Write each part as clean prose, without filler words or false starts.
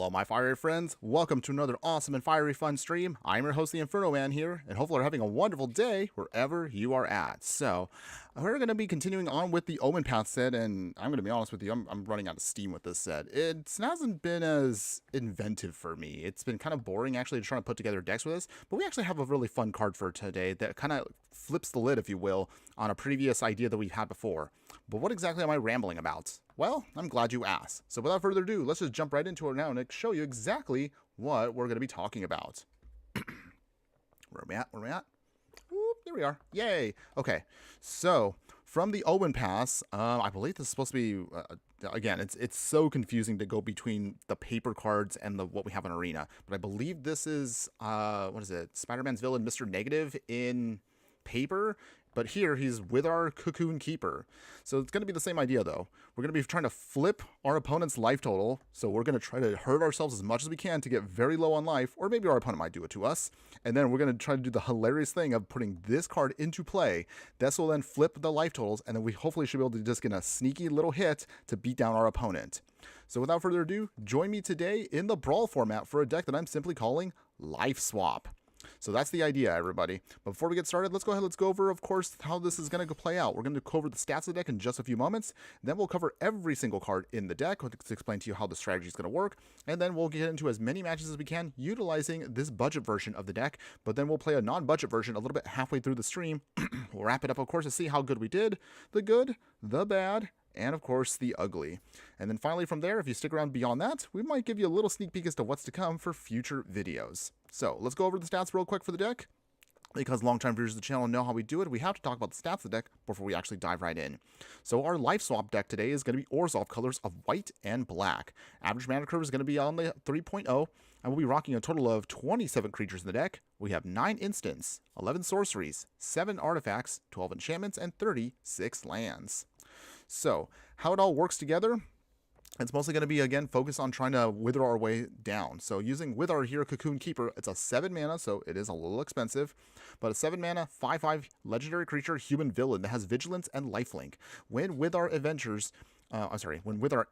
Hello, my fiery friends. Welcome to another awesome and fiery fun stream. I'm your host, the Infernoman here, and hopefully you're having a wonderful day wherever you are at. So, we're going to be continuing on with the Omen Path set, and I'm going to be honest with you, I'm running out of steam with this set. It hasn't been as inventive for me. It's been kind of boring, actually, trying to put together decks with this, but we actually have a really fun card for today that kind of flips the lid, if you will, on a previous idea that we've had before. But what exactly am I rambling about? Well, I'm glad you asked. So without further ado, let's just jump right into it now and show you exactly what we're going to be talking about. Where am I at? Where am I at? Whoop, there we are. Yay. Okay, so from the Omen Pass, I believe this is supposed to be, again, it's so confusing to go between the paper cards and what we have in Arena. But I believe this is, what is it? Spider-Man's villain, Mr. Negative in paper. But here, he's Withar Cocoon Keeper. So it's going to be the same idea, though. We're going to be trying to flip our opponent's life total. So we're going to try to hurt ourselves as much as we can to get very low on life. Or maybe our opponent might do it to us. And then we're going to try to do the hilarious thing of putting this card into play. This will then flip the life totals. And then we hopefully should be able to just get a sneaky little hit to beat down our opponent. So without further ado, join me today in the Brawl format for a deck that I'm simply calling Life Swap. So that's the idea, everybody. But before we get started, let's go over, of course, how this is going to play out. We're going to cover the stats of the deck in just a few moments. Then we'll cover every single card in the deck to explain to you how the strategy is going to work. And then we'll get into as many matches as we can utilizing this budget version of the deck. But then we'll play a non-budget version a little bit halfway through the stream. We'll wrap it up, of course, to see how good we did, the good, the bad, and of course the ugly. And then finally from there, if you stick around beyond that, we might give you a little sneak peek as to what's to come for future videos. So let's go over the stats real quick for the deck. Because long-time viewers of the channel know how we do it, we have to talk about the stats of the deck before we actually dive right in. So our Life Swap deck today is going to be Orzhov colors of white and black. Average mana curve is going to be on the 3.0, and we'll be rocking a total of 27 creatures in the deck. We have 9 instants, 11 sorceries, 7 artifacts, 12 enchantments, and 36 lands. So, how it all works together, it's mostly going to be, again, focused on trying to wither our way down. So, using Withar here, Cocoon Keeper, it's a 7 mana, so it is a little expensive. But a 7 mana, 5/5 legendary creature, human villain that has vigilance and lifelink. When Withar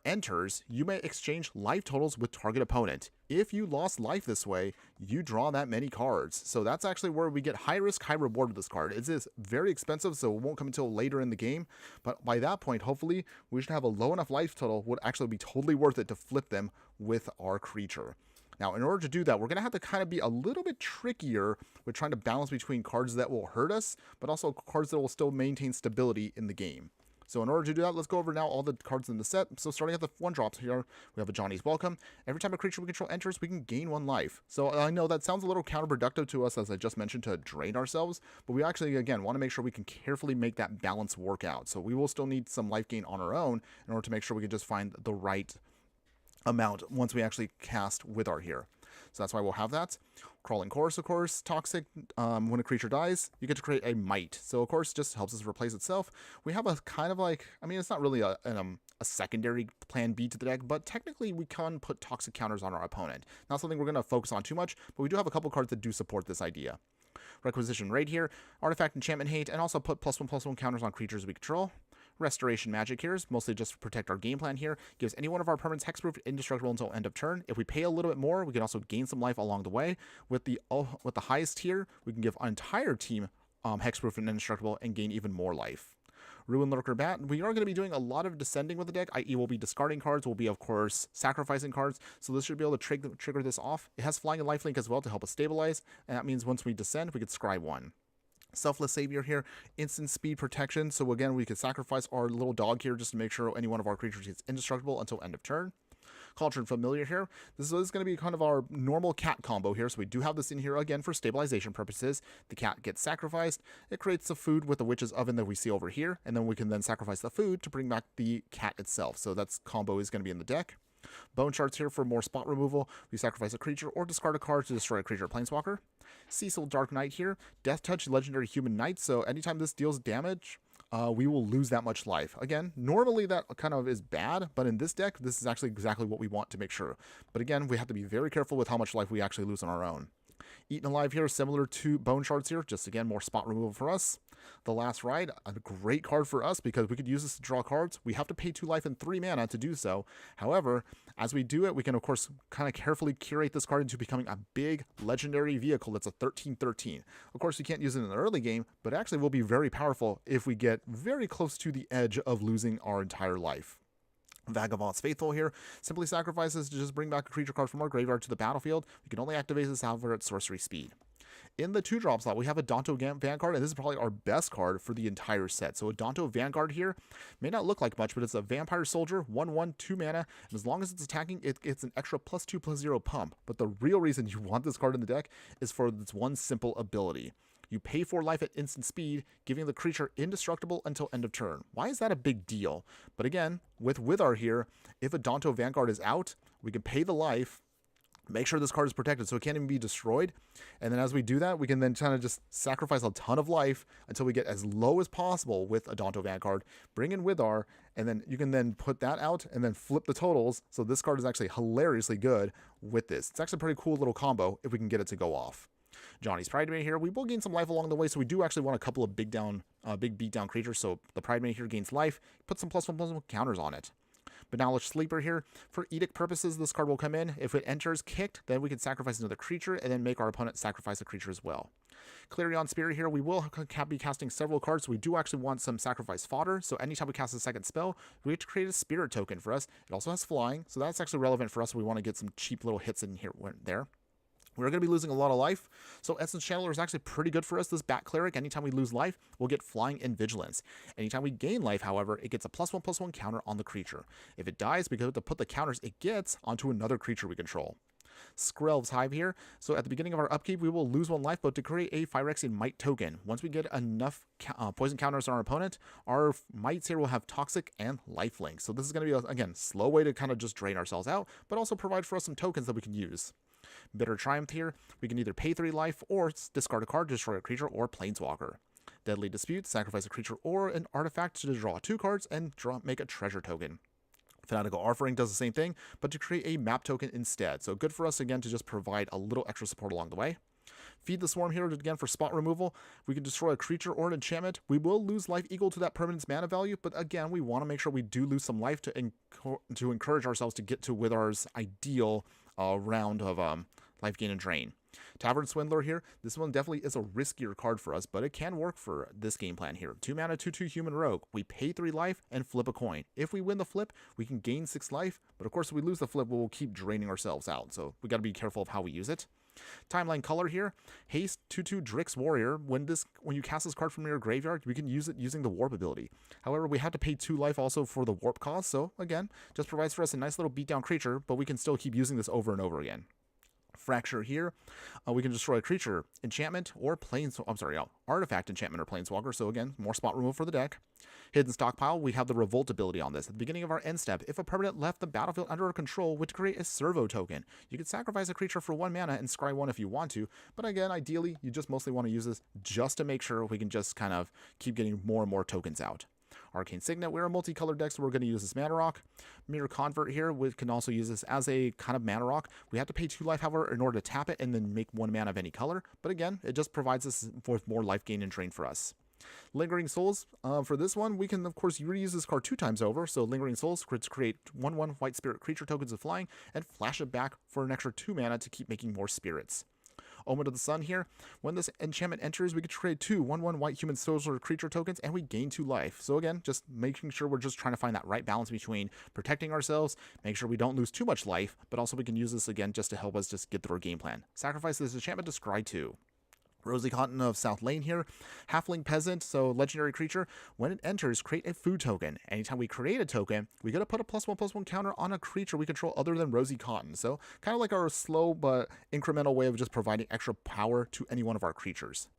enters, you may exchange life totals with target opponent. If you lost life this way, you draw that many cards. So that's actually where we get high risk, high reward with this card. It is very expensive, so it won't come until later in the game. But by that point, hopefully, we should have a low enough life total would actually be totally worth it to flip them with our creature. Now, in order to do that, we're going to have to kind of be a little bit trickier with trying to balance between cards that will hurt us, but also cards that will still maintain stability in the game. So in order to do that, let's go over now all the cards in the set. So starting at the 1-drops here, we have a Johnny's Welcome. Every time a creature we control enters, we can gain 1 life. So I know that sounds a little counterproductive to us, as I just mentioned, to drain ourselves. But we actually, again, want to make sure we can carefully make that balance work out. So we will still need some life gain on our own in order to make sure we can just find the right amount once we actually cast Withar here. So that's why we'll have that. Crawling Chorus, of course, toxic. When a creature dies, you get to create a Might. So, of course, just helps us replace itself. We have a kind of like, I mean, it's not really a secondary plan B to the deck, but technically we can put toxic counters on our opponent. Not something we're going to focus on too much, but we do have a couple cards that do support this idea. Requisition Raid here, Artifact Enchantment Hate, and also put +1/+1 counters on creatures we control. Restoration Magic here is mostly just to protect our game plan here. Gives any one of our permanents hexproof, indestructible until end of turn. If we pay a little bit more, we can also gain some life along the way. With the highest tier, we can give our entire team hexproof and indestructible and gain even more life. Ruin Lurker Bat. We are going to be doing a lot of descending with the deck, i.e. we'll be discarding cards, we'll be, of course, sacrificing cards, so this should be able to trigger this off. It has Flying and Lifelink as well to help us stabilize, and that means once we descend, we could scry 1. Selfless Savior here, instant speed protection, so again, we could sacrifice our little dog here just to make sure any one of our creatures gets indestructible until end of turn. Cultured Familiar here. This is going to be kind of our normal cat combo here, so we do have this in here again for stabilization purposes. The cat gets sacrificed, it creates the food with the witch's oven that we see over here, and then we can then sacrifice the food to bring back the cat itself. So that's combo is going to be in the deck. Bone Shards here for more spot removal. We sacrifice a creature or discard a card to destroy a creature or planeswalker. Cecil Dark Knight here. Death Touch Legendary Human Knight, so anytime this deals damage, we will lose that much life. Again, normally that kind of is bad, but in this deck, this is actually exactly what we want to make sure. But again, we have to be very careful with how much life we actually lose on our own. Eaten Alive here, similar to Bone Shards here, just again, more spot removal for us. The Last Ride, a great card for us because we could use this to draw cards. We have to pay 2 life and 3 mana to do so. However, as we do it, we can of course kind of carefully curate this card into becoming a big legendary vehicle that's a 13/13. Of course, you can't use it in the early game, but actually will be very powerful if we get very close to the edge of losing our entire life. Vagabond's Faithful here simply sacrifices to just bring back a creature card from our graveyard to the battlefield. We can only activate this, however, at sorcery speed. In the 2-drop slot, we have a Danto Vanguard, and this is probably our best card for the entire set. So a Danto Vanguard here may not look like much, but it's a Vampire Soldier, 1/1, 2 mana, and as long as it's attacking, it gets an extra +2/+0 pump. But the real reason you want this card in the deck is for this one simple ability. You pay 4 life at instant speed, giving the creature indestructible until end of turn. Why is that a big deal? But again, with Withar here, if a Danto Vanguard is out, we can pay the life, make sure this card is protected so it can't even be destroyed. And then as we do that, we can then kind of just sacrifice a ton of life until we get as low as possible with a Danto Vanguard, bring in Withar, and then you can then put that out and then flip the totals. So this card is actually hilariously good with this. It's actually a pretty cool little combo if we can get it to go off. Johnny's Pride Mate here. We will gain some life along the way, so we do actually want a couple of big beatdown creatures. So the Pride Mate here gains life. Put some +1/+1 counters on it. Benaglish Sleeper here. For edict purposes, this card will come in. If it enters kicked, then we can sacrifice another creature and then make our opponent sacrifice a creature as well. Clarion Spirit here. We will be casting several cards, so we do actually want some sacrifice fodder. So anytime we cast a second spell, we have to create a spirit token for us. It also has flying, so that's actually relevant for us. We want to get some cheap little hits in here there. We're going to be losing a lot of life, so Essence Channeler is actually pretty good for us. This Bat Cleric, anytime we lose life, we'll get Flying and Vigilance. Anytime we gain life, however, it gets a +1/+1 counter on the creature. If it dies, we have to put the counters it gets onto another creature we control. Skrelv's Hive here. So at the beginning of our upkeep, we will lose 1 life, but to create a Phyrexian Might token. Once we get enough poison counters on our opponent, our Mights here will have Toxic and Lifelink. So this is going to be, again, slow way to kind of just drain ourselves out, but also provide for us some tokens that we can use. Bitter Triumph here. We can either pay 3 life or discard a card to destroy a creature or Planeswalker. Deadly Dispute, sacrifice a creature or an artifact to draw 2 cards and make a treasure token. Fanatical Offering does the same thing, but to create a map token instead. So good for us, again, to just provide a little extra support along the way. Feed the Swarm here, again, for spot removal. We can destroy a creature or an enchantment. We will lose life equal to that permanent's mana value, but again, we want to make sure we do lose some life to encourage ourselves to get to Withar's ideal round of life gain and drain. Tavern Swindler here. This one definitely is a riskier card for us, but it can work for this game plan here. 2 mana, 2/2 human rogue. We pay 3 life and flip a coin. If we win the flip, we can gain 6 life, but of course if we lose the flip, we'll keep draining ourselves out, so we got to be careful of how we use it. Timeline Color here. Haste 2/2 Drix Warrior. When you cast this card from your graveyard, we can use it using the Warp ability. However, we have to pay 2 life also for the Warp cost, so again, just provides for us a nice little beatdown creature, but we can still keep using this over and over again. Fracture here. We can destroy a creature, enchantment, or artifact, enchantment, or planeswalker. So again, more spot removal for the deck. Hidden Stockpile, we have the Revolt ability on this. At the beginning of our end step, if a permanent left the battlefield under our control, would create a servo token. You can sacrifice a creature for 1 mana and scry 1 if you want to, but again, ideally, you just mostly want to use this just to make sure we can just kind of keep getting more and more tokens out. Arcane Signet, we're a multicolored deck, so we're going to use this Mana Rock. Mirror Convert here, we can also use this as a kind of Mana Rock. We have to pay 2 life, however, in order to tap it and then make 1 mana of any color. But again, it just provides us with more life gain and drain for us. Lingering Souls, for this one, we can, of course, reuse this card 2 times over. So Lingering Souls create 1/1 white spirit creature tokens of flying and flash it back for an extra 2 mana to keep making more spirits. Omen of the Sun here. When this enchantment enters, we can trade 2 1/1 white human soldier creature tokens, and we gain 2 life. So again, just making sure we're just trying to find that right balance between protecting ourselves, make sure we don't lose too much life, but also we can use this again just to help us just get through our game plan. Sacrifice this enchantment to scry 2. Rosy Cotton of South Lane here. Halfling Peasant, so legendary creature. When it enters, create a food token. Anytime we create a token, we got to put a +1/+1 counter on a creature we control other than Rosy Cotton. So kind of like our slow but incremental way of just providing extra power to any one of our creatures.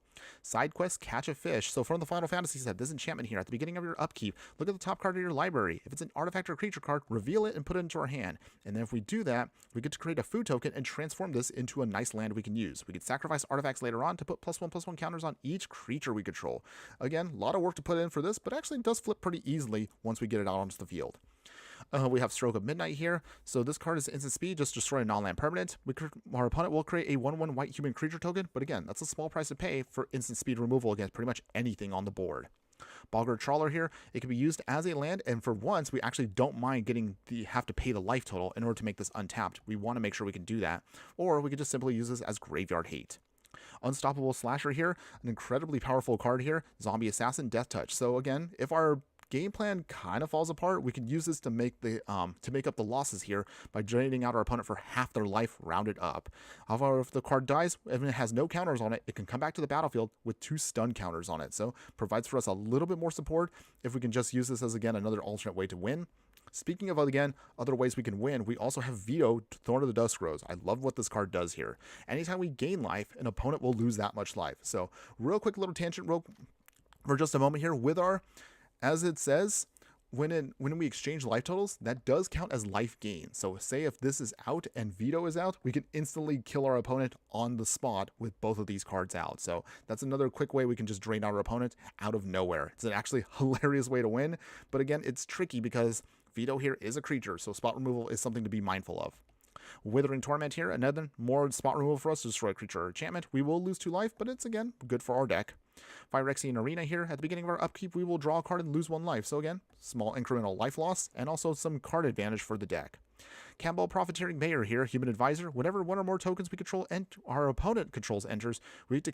Side quest, Catch a Fish. So from the Final Fantasy set, this enchantment here, at the beginning of your upkeep, look at the top card of your library. If it's an artifact or creature card, reveal it and put it into our hand. And then if we do that, we get to create a food token and transform this into a nice land we can use. We can sacrifice artifacts later on to put +1/+1 counters on each creature we control. Again, a lot of work to put in for this, but actually it does flip pretty easily once we get it out onto the field. We have Stroke of Midnight here. So this card is instant speed, just destroy a non-land permanent. Our opponent will create a 1/1 white human creature token, but again, that's a small price to pay for instant speed removal against pretty much anything on the board. Bogger Trawler here, it can be used as a land, and for once, we actually don't mind have to pay the life total in order to make this untapped. We want to make sure we can do that, or we could just simply use this as Graveyard Hate. Unstoppable Slasher here, an incredibly powerful card here, Zombie Assassin, Death Touch. So again, if our game plan kind of falls apart, we can use this to make up the losses here by draining out our opponent for half their life rounded up. However, if the card dies and it has no counters on it, it can come back to the battlefield with 2 stun counters on it. So provides for us a little bit more support if we can just use this as, again, another alternate way to win. Speaking of, again, other ways we can win, we also have Veto, Thorn of the Dusk Rose. I love what this card does here. Anytime we gain life, an opponent will lose that much life. So real quick little tangent for just a moment here. Withar, as it says, when we exchange life totals, that does count as life gain. So say if this is out and Veto is out, we can instantly kill our opponent on the spot with both of these cards out. So that's another quick way we can just drain our opponent out of nowhere. It's an actually hilarious way to win, but again, it's tricky because Veto here is a creature, so spot removal is something to be mindful of. Withering Torment here, another more spot removal for us to destroy a creature or enchantment. We will lose 2 life, but it's, again, good for our deck. Phyrexian Arena here, at the beginning of our upkeep, we will draw a card and lose 1 life. So again, small incremental life loss, and also some card advantage for the deck. Campbell Profiteering Mayor here, Human Advisor. Whenever 1 or more tokens we control and our opponent controls enters, we can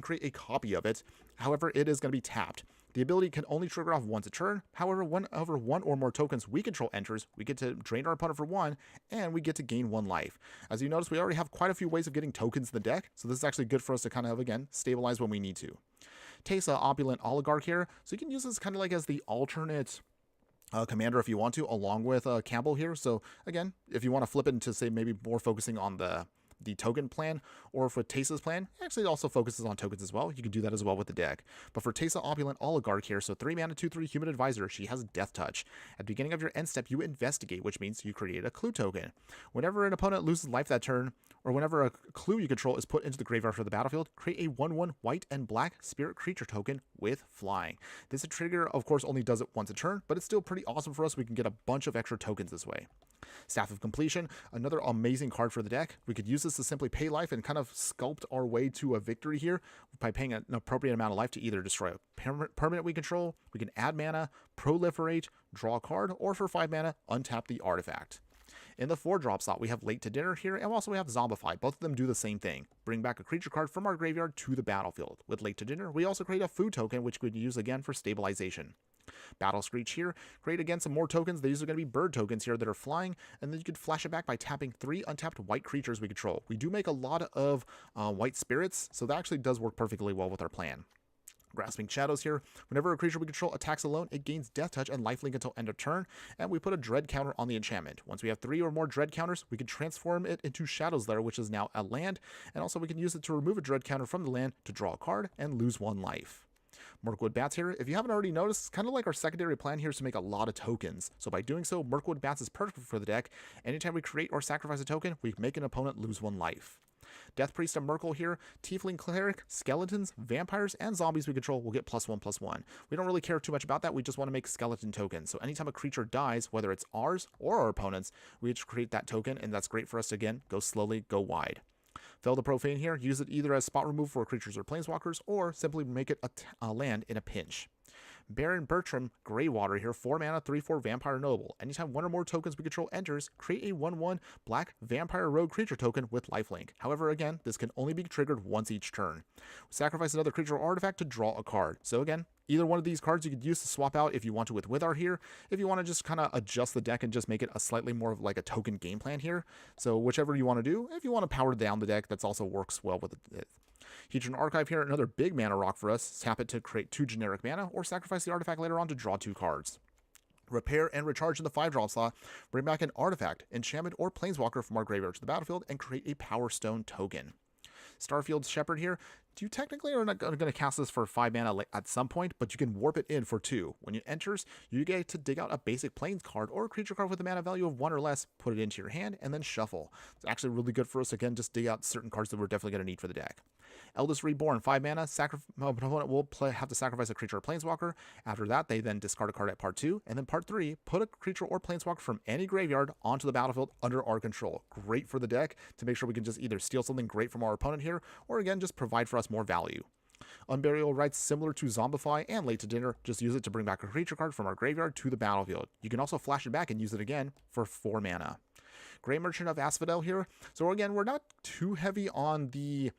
create a copy of it. However, it is going to be tapped. The ability can only trigger off once a turn. However, whenever 1 or more tokens we control enters, we get to drain our opponent for 1, and we get to gain 1 life. As you notice, we already have quite a few ways of getting tokens in the deck, so this is actually good for us to kind of, again, stabilize when we need to. Teysa, Opulent Oligarch here, so you can use this kind of like as the alternate commander if you want to, along with Campbell here. So again, if you want to flip it into, say, maybe more focusing on the token plan, or for Teysa's plan, actually it also focuses on tokens as well. You can do that as well with the deck. But for Teysa Opulent Oligarch here, so 3 mana, 2/3 Human Advisor, she has Death Touch. At the beginning of your end step, you investigate, which means you create a clue token. Whenever an opponent loses life that turn, or whenever a clue you control is put into the graveyard for the battlefield, create a 1/1 white and black spirit creature token with flying. This trigger, of course, only does it once a turn, but it's still pretty awesome for us. We can get a bunch of extra tokens this way. Staff of Completion, another amazing card for the deck. We could use this to simply pay life and kind of sculpt our way to a victory here by paying an appropriate amount of life to either destroy a permanent we control, we can add mana, proliferate, draw a card, or for 5 mana, untap the artifact. In the 4-drop slot, we have Late to Dinner here, and also we have Zombify. Both of them do the same thing. Bring back a creature card from our graveyard to the battlefield. With Late to Dinner, we also create a food token, which we could use again for stabilization. Battle Screech here, create again some more tokens. These are going to be bird tokens here that are flying, and then you could flash it back by tapping 3 untapped white creatures we control. We do make a lot of white spirits, so that actually does work perfectly well with our plan. Grasping Shadows here, whenever a creature we control attacks alone, it gains Death Touch and lifelink until end of turn, and we put a Dread counter on the enchantment. Once we have 3 or more Dread counters, we can transform it into Shadow's Lair, which is now a land, and also we can use it to remove a Dread counter from the land to draw a card and lose 1 life. Mirkwood Bats here, if you haven't already noticed, it's kind of like our secondary plan here is to make a lot of tokens. So by doing so, Mirkwood Bats is perfect for the deck. Anytime we create or sacrifice a token, we make an opponent lose 1 life. Death Priest of Merkle here, Tiefling Cleric, Skeletons, Vampires, and Zombies we control will get +1/+1. We don't really care too much about that, we just want to make skeleton tokens. So anytime a creature dies, whether it's ours or our opponent's, we just create that token, and that's great for us to, again, go slowly, go wide. Fel the Profane here, use it either as spot remove for creatures or planeswalkers, or simply make it a land in a pinch. Baron Bertram Greywater here, 4 mana, 3/4 Vampire Noble. Anytime 1 or more tokens we control enters, create a 1/1 black Vampire Rogue creature token with lifelink. However, again, this can only be triggered once each turn. Sacrifice another creature or artifact to draw a card. So again, either one of these cards you could use to swap out if you want to with Withar here, if you want to just kind of adjust the deck and just make it a slightly more of like a token game plan here. So whichever you want to do, if you want to power down the deck, that also works well with it. Hedron Archive here, another big mana rock for us. Tap it to create 2 generic mana, or sacrifice the artifact later on to draw 2 cards. Repair and Recharge in the 5-drop slot, bring back an artifact, enchantment, or planeswalker from our graveyard to the battlefield, and create a Power Stone token. Starfield's Shepherd here, You technically are not going to cast this for 5 mana at some point, but you can warp it in for 2. When it enters, you get to dig out a basic plains card or a creature card with a mana value of 1 or less, put it into your hand, and then shuffle. It's actually really good for us, again, just dig out certain cards that we're definitely going to need for the deck. Eldest Reborn, 5 mana, opponent will have to sacrifice a creature or planeswalker. After that, they then discard a card at part 2, and then part 3, put a creature or planeswalker from any graveyard onto the battlefield under our control. Great for the deck to make sure we can just either steal something great from our opponent here, or again, just provide for us more value. Unburial Rites, similar to Zombify and Late to Dinner, just use it to bring back a creature card from our graveyard to the battlefield. You can also flash it back and use it again for 4 mana. Grey Merchant of Asphodel here. So again, we're not too heavy on the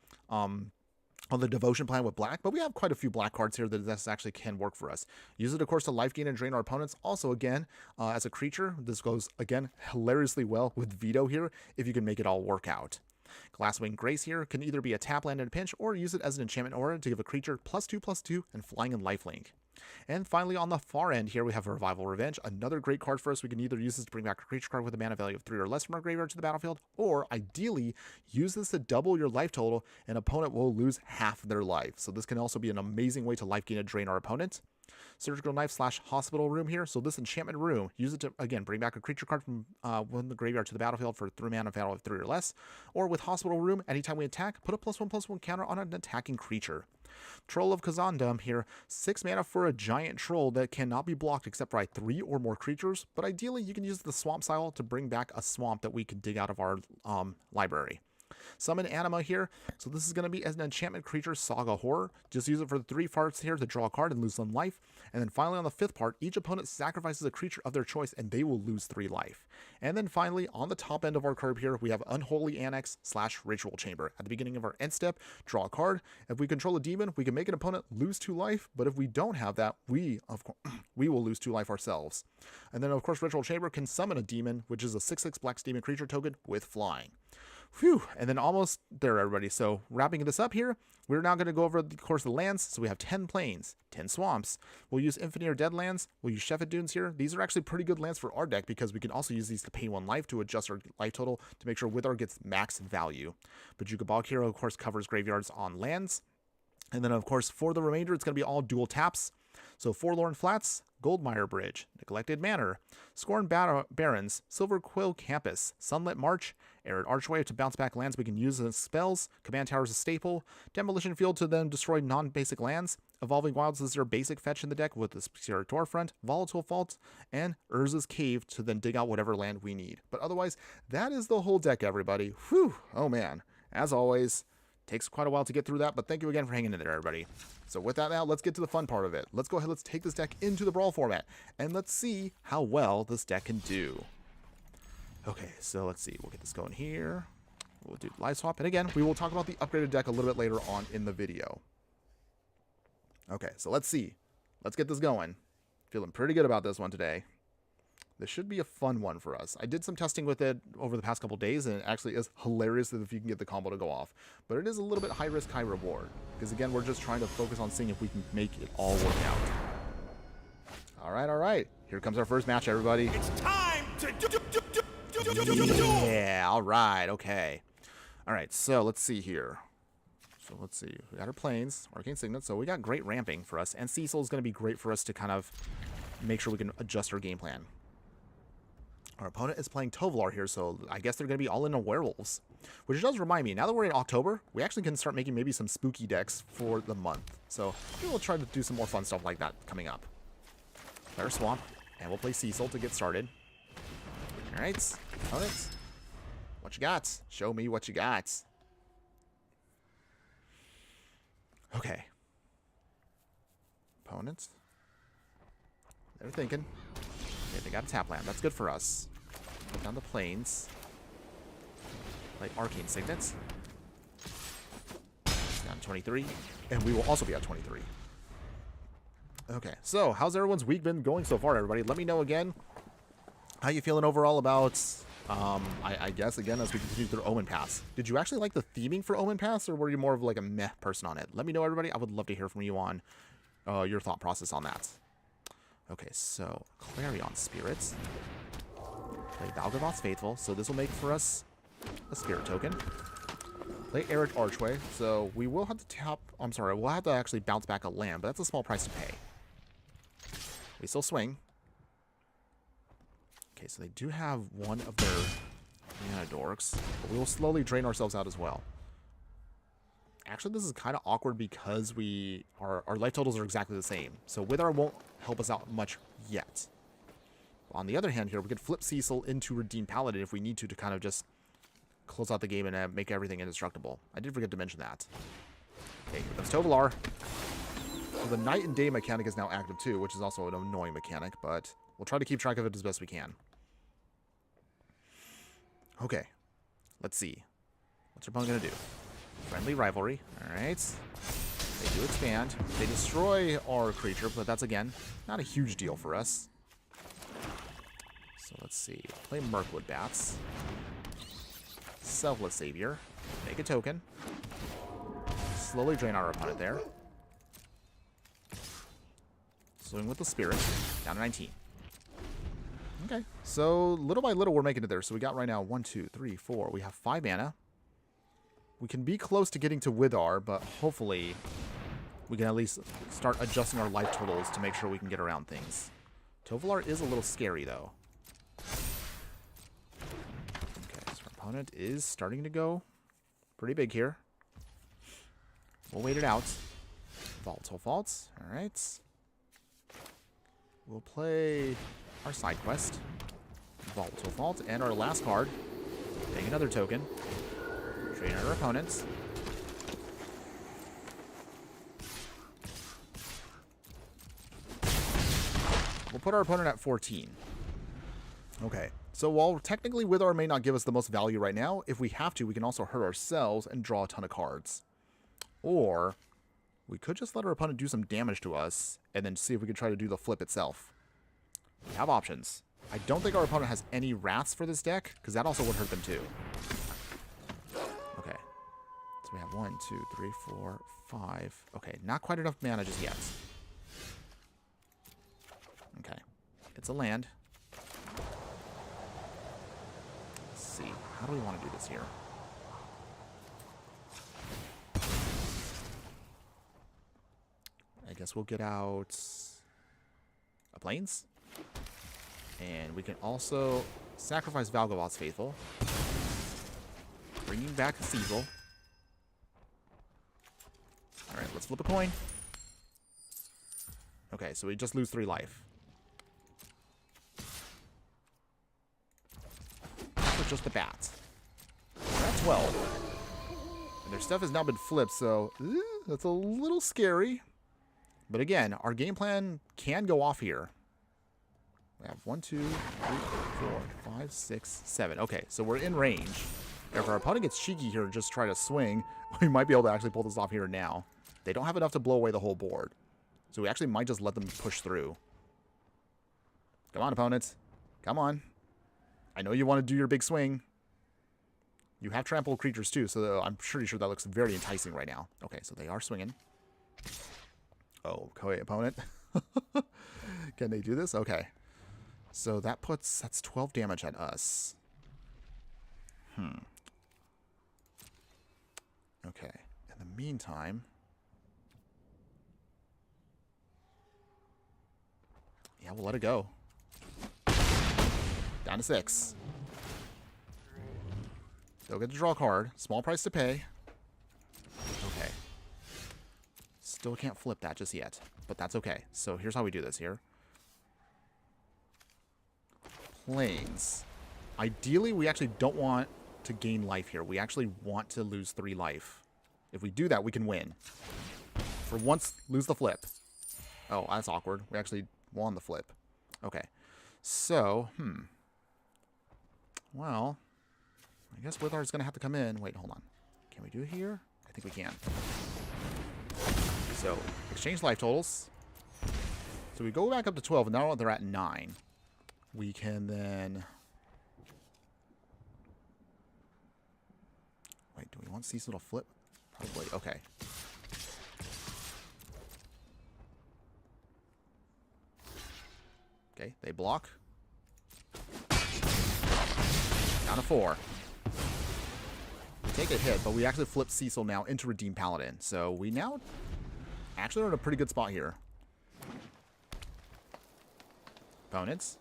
devotion plan with black, but we have quite a few black cards here that this actually can work for us. Use it, of course, to life gain and drain our opponents. Also, again, as a creature, this goes, again, hilariously well with Veto here, if you can make it all work out. Glasswing Grace here can either be a tap land in a pinch, or use it as an enchantment aura to give a creature +2/+2 and flying and lifelink. And finally, on the far end here, we have Revival Revenge, another great card for us. We can either use this to bring back a creature card with a mana value of 3 or less from our graveyard to the battlefield, or ideally, use this to double your life total, and opponent will lose half their life. So this can also be an amazing way to life gain and drain our opponent. Surgical Knife / Hospital Room here. So this enchantment room, use it to, again, bring back a creature card from the graveyard to the battlefield for 3 mana value of 3 or less. Or with Hospital Room, anytime we attack, put a +1/+1 counter on an attacking creature. Troll of Khazandam here, 6 mana for a giant troll that cannot be blocked except by 3 or more creatures, but ideally you can use the Swamp Style to bring back a swamp that we can dig out of our library. Summon Anima here. So this is going to be as an enchantment creature, Saga Horror. Just use it for the 3 parts here to draw a card and lose 1 life. And then finally on the 5th part, each opponent sacrifices a creature of their choice and they will lose 3 life. And then finally, on the top end of our curve here, we have Unholy Annex / Ritual Chamber. At the beginning of our end step, draw a card. If we control a demon, we can make an opponent lose 2 life. But if we don't have that, we will lose 2 life ourselves. And then of course, Ritual Chamber can summon a demon, which is a 6/6 black demon creature token with flying. Whew, and then almost there, everybody. So wrapping this up here, we're now going to go over the course of the lands. So we have 10 plains, 10 swamps. We'll use Infinite or Dead lands. We'll use Shepherd Dunes here. These are actually pretty good lands for our deck because we can also use these to pay 1 life to adjust our life total to make sure Withar gets max value. Bojuka Bog Hero, of course, covers graveyards on lands. And then, of course, for the remainder, it's going to be all dual taps. So Forlorn Flats, Goldmire Bridge, Neglected Manor, Scorn Barrens, Silver Quill Campus, Sunlit March, Arid Archway to bounce back lands we can use as spells, Command Tower is a staple, Demolition Field to then destroy non-basic lands, Evolving Wilds is their basic fetch in the deck with the Sierra Torfront, Volatile Fault, and Urza's Cave to then dig out whatever land we need. But otherwise, that is the whole deck, everybody. Whew, oh man. As always, takes quite a while to get through that, but thank you again for hanging in there, everybody. So with that now, let's get to the fun part of it. Let's go ahead, let's take this deck into the Brawl format, and let's see how well this deck can do. Okay, so let's see. We'll get this going here. We'll do live swap, and again, we will talk about the upgraded deck a little bit later on in the video. Okay, so let's see. Let's get this going. Feeling pretty good about this one today. This should be a fun one for us. I did some testing with it over the past couple days, and it actually is hilarious if you can get the combo to go off. But it is a little bit high risk, high reward. Because again, we're just trying to focus on seeing if we can make it all work out. All right. Here comes our first match, everybody. It's time to Yeah, all right, okay. All right, so let's see here. So let's see. We got our planes, Arcane Signet, so we got great ramping for us. And Cecil is going to be great for us to kind of make sure we can adjust our game plan. Our opponent is playing Tovolar here, so I guess they're going to be all in on werewolves. Which does remind me, now that we're in October, we actually can start making maybe some spooky decks for the month. So maybe we'll try to do some more fun stuff like that coming up. Play our Swamp, and we'll play Cecil to get started. Alright, opponents, what you got? Show me what you got. Okay. Opponents, they're thinking. Okay, they got a tap land. That's good for us. Put down the plains. Play Arcane Signets. Down 23. And we will also be at 23. Okay, so how's everyone's week been going so far, everybody? Let me know again. How you feeling overall about, I guess, again, as we continue through Omen Pass. Did you actually like the theming for Omen Pass, or were you more of like a meh person on it? Let me know, everybody. I would love to hear from you on your thought process on that. Okay, so Clarion Spirits. Play Valgavoth's Faithful, so this will make for us a spirit token. Play Eric Archway, so we will have to tap... I'm sorry, we'll have to actually bounce back a land, but that's a small price to pay. We still swing. Okay, so they do have one of their mana dorks, but we will slowly drain ourselves out as well. Actually, this is kind of awkward because our life totals are exactly the same, so Withar won't help us out much yet. On the other hand here, we could flip Cecil into Redeemed Paladin if we need to kind of just close out the game and make everything indestructible. I did forget to mention that. Okay, here comes Tovolar. So the night and day mechanic is now active too, which is also an annoying mechanic, but we'll try to keep track of it as best we can. Okay, let's see. What's our opponent going to do? Friendly rivalry. Alright. They do expand. They destroy our creature, but that's, again, not a huge deal for us. So let's see. Play Mirkwood Bats. Selfless Savior. Make a token. Slowly drain our opponent there. Swing with the Spirit. Down to 19. Okay. So little by little we're making it there. So we got right now 1, 2, 3, 4. We have 5 mana. We can be close to getting to Withar, but hopefully we can at least start adjusting our life totals to make sure we can get around things. Tovolar is a little scary, though. Okay, so our opponent is starting to go pretty big here. We'll wait it out. Volatile Faults. All right. We'll play our side quest. Volatile Fault. And our last card. Getting another token. Drain our opponents. We'll put our opponent at 14. Okay. So while technically Withar may not give us the most value right now, if we have to, we can also hurt ourselves and draw a ton of cards. Or we could just let our opponent do some damage to us and then see if we can try to do the flip itself. We have options. I don't think our opponent has any wraths for this deck, because that also would hurt them too. Okay. So we have 1, 2, 3, 4, 5. Okay, not quite enough mana just yet. Okay. It's a land. Let's see. How do we want to do this here? I guess we'll get out a Plains. And we can also sacrifice Valgavoth's Faithful. Bringing back Cecil. Alright, let's flip a coin. Okay, so we just lose 3 life. With just the bat. We're at 12. And their stuff has now been flipped, so that's a little scary. But again, our game plan can go off here. We have 1, 2, 3, 4, 5, 6, 7. Okay, so we're in range. If our opponent gets cheeky here and just try to swing, we might be able to actually pull this off here now. They don't have enough to blow away the whole board. So we actually might just let them push through. Come on, opponents. Come on. I know you want to do your big swing. You have trampled creatures too, so I'm pretty sure that looks very enticing right now. Okay, so they are swinging. Oh, okay, opponent. Can they do this? Okay. So that's 12 damage at us. Okay. In the meantime, yeah, we'll let it go. Down to 6. They'll get to draw a card. Small price to pay. Okay. Still can't flip that just yet, but that's okay. So here's how we do this here. Plains. Ideally, we actually don't want to gain life here. We actually want to lose 3 life. If we do that, we can win. For once, lose the flip. Oh, that's awkward. We actually won the flip. Okay. So, well, I guess Withar's going to have to come in. Wait, hold on. Can we do it here? I think we can. So, exchange life totals. So we go back up to 12, and now they're at 9. We can then... Wait, do we want Cecil to flip? Probably. Okay. Okay, they block. Down to 4. take a hit, but we actually flip Cecil now into Redeem Paladin. So we now actually are in a pretty good spot here. Opponents.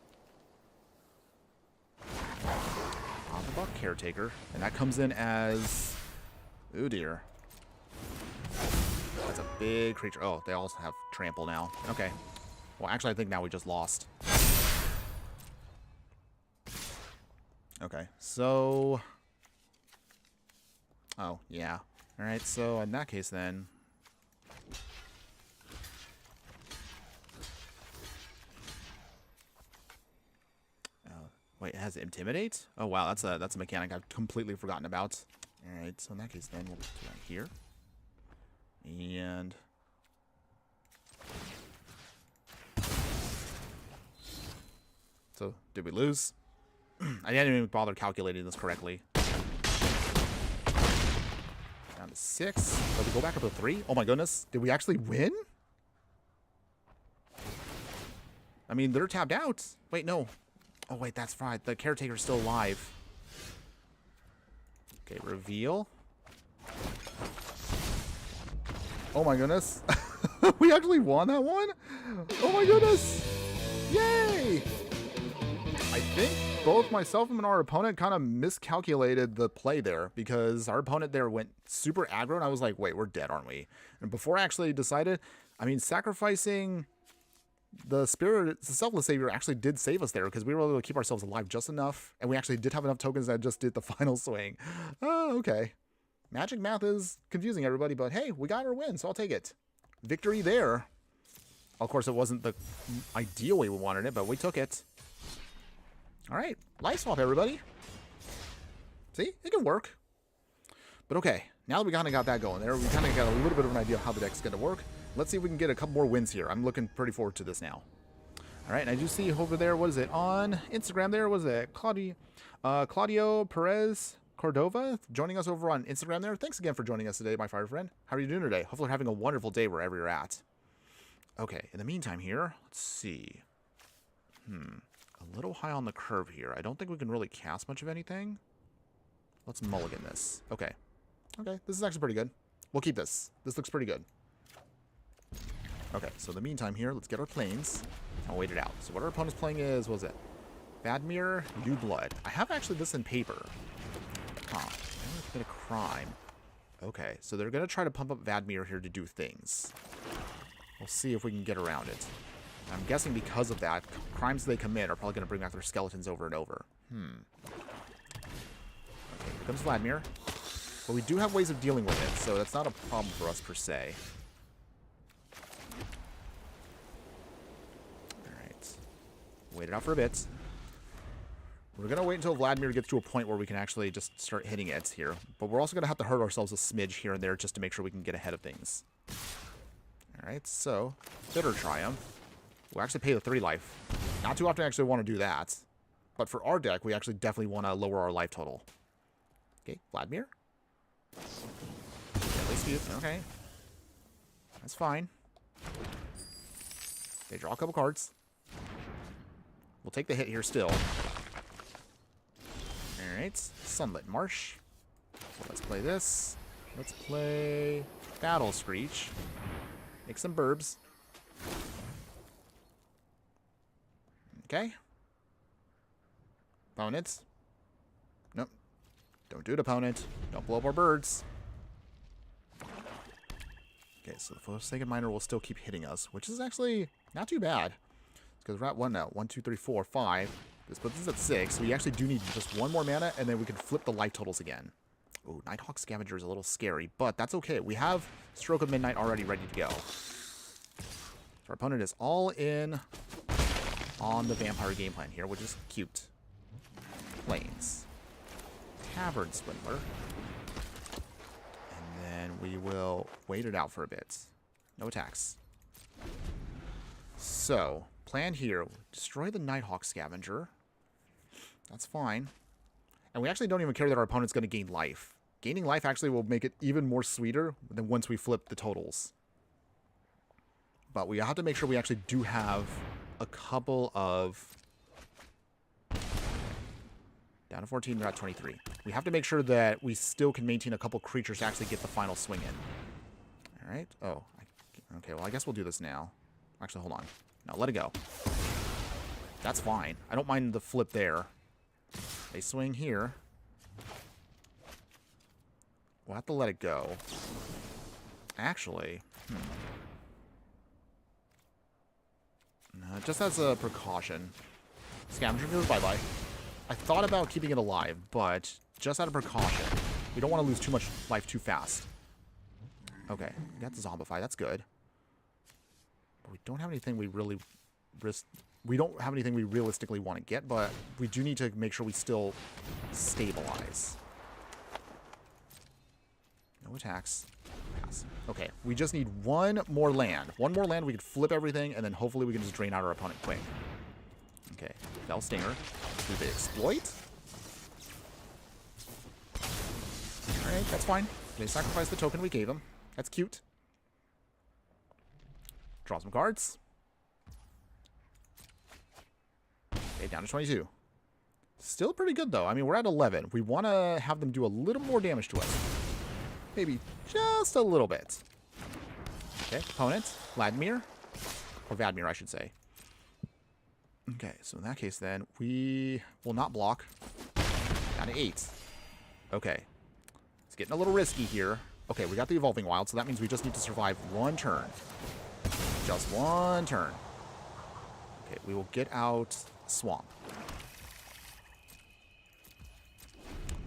Buck Caretaker. And that comes in as... Oh dear. That's a big creature. Oh, they also have Trample now. Okay. Well, actually, I think now we just lost. Okay, so... Oh, yeah. Alright, so in that case then... Wait, it has Intimidate? Oh, wow, that's a mechanic I've completely forgotten about. Alright, so in that case then we'll do that here. And... So, did we lose? I didn't even bother calculating this correctly. Down to 6. But we go back up to 3? Oh my goodness. Did we actually win? I mean, they're tapped out. Wait, no. Oh, wait, that's right. The Caretaker's still alive. Okay, reveal. Oh my goodness. We actually won that one? Oh my goodness. Yay! I think both myself and our opponent kind of miscalculated the play there, because our opponent there went super aggro, and I was like, wait, we're dead, aren't we? And before I actually decided, I mean, sacrificing the Spirit, the Selfless Savior, actually did save us there, because we were able to keep ourselves alive just enough, and we actually did have enough tokens that just did the final swing. Oh, okay. Magic math is confusing everybody, but hey, we got our win, so I'll take it. Victory there. Of course, it wasn't the ideal way we wanted it, but we took it. All right, life swap, everybody. See, it can work. But okay, now that we kind of got that going there, we kind of got a little bit of an idea of how the deck's going to work. Let's see if we can get a couple more wins here. I'm looking pretty forward to this now. All right, and I do see over there, what is it, on Instagram there, was it Claudio Perez Cordova joining us over on Instagram there. Thanks again for joining us today, my fire friend. How are you doing today? Hopefully you're having a wonderful day wherever you're at. Okay, in the meantime here, let's see. A little high on the curve here. I don't think we can really cast much of anything. Let's mulligan this. Okay. Okay, this is actually pretty good. We'll keep this. This looks pretty good. Okay, so in the meantime here, let's get our planes and wait it out. So what our opponent's playing is, what was it? Vadmir, New Blood. I have actually this in paper. Huh. A bit of crime. Okay, so they're going to try to pump up Vadmir here to do things. We'll see if we can get around it. I'm guessing because of that, crimes they commit are probably going to bring back their skeletons over and over. Okay, here comes Vladimir. But we do have ways of dealing with it, so that's not a problem for us per se. Alright. Wait it out for a bit. We're going to wait until Vladimir gets to a point where we can actually just start hitting it here. But we're also going to have to hurt ourselves a smidge here and there just to make sure we can get ahead of things. Alright, so Bitter Triumph. We'll actually pay the 3 life. Not too often I actually want to do that. But for our deck, we actually definitely want to lower our life total. Okay, Vladimir. At least you. Okay. That's fine. Okay, draw a couple cards. We'll take the hit here still. Alright, Sunlit Marsh. So let's play this. Let's play Battle Screech. Make some burbs. Okay. Opponents. Nope. Don't do it, opponent. Don't blow up our birds. Okay, so the Forsaken Miner will still keep hitting us, which is actually not too bad. Because we're at 1 now. 1, 2, 3, 4, 5. This puts us at 6. So we actually do need just 1 more mana, and then we can flip the life totals again. Oh, Nighthawk Scavenger is a little scary, but that's okay. We have Stroke of Midnight already ready to go. So our opponent is all in on the vampire game plan here, which is cute. Plains. Tavern Swindler. And then we will wait it out for a bit. No attacks. So, plan here. Destroy the Nighthawk Scavenger. That's fine. And we actually don't even care that our opponent's going to gain life. Gaining life actually will make it even more sweeter than once we flip the totals. But we have to make sure we actually do have a couple of Down to 14, we're at 23. We have to make sure that we still can maintain a couple creatures to actually get the final swing in. All right. Oh, okay. Well, I guess we'll do this now. Actually, hold on. No, let it go. That's fine. I don't mind the flip there. They swing here. We'll have to let it go. Actually, no, just as a precaution. Scavenger goes bye-bye. I thought about keeping it alive, but just out of precaution. We don't want to lose too much life too fast. Okay, we got the Zombify. That's good. But we don't have anything we really we don't have anything we realistically want to get, but we do need to make sure we still stabilize. No attacks. Pass. Okay, we just need one more land. One more land, we can flip everything, and then hopefully we can just drain out our opponent quick. Okay, Fell Stinger. Do they exploit? Alright, that's fine. They sacrificed the token we gave them. That's cute. Draw some cards. Okay, down to 22. Still pretty good, though. I mean, we're at 11. We want to have them do a little more damage to us. Maybe just a little bit. Okay, opponent. Vladimir. Or Vadmir, I should say. Okay, so in that case, then, we will not block. Down to 8. Okay. It's getting a little risky here. Okay, we got the Evolving Wild, so that means we just need to survive one turn. Just one turn. Okay, we will get out Swamp.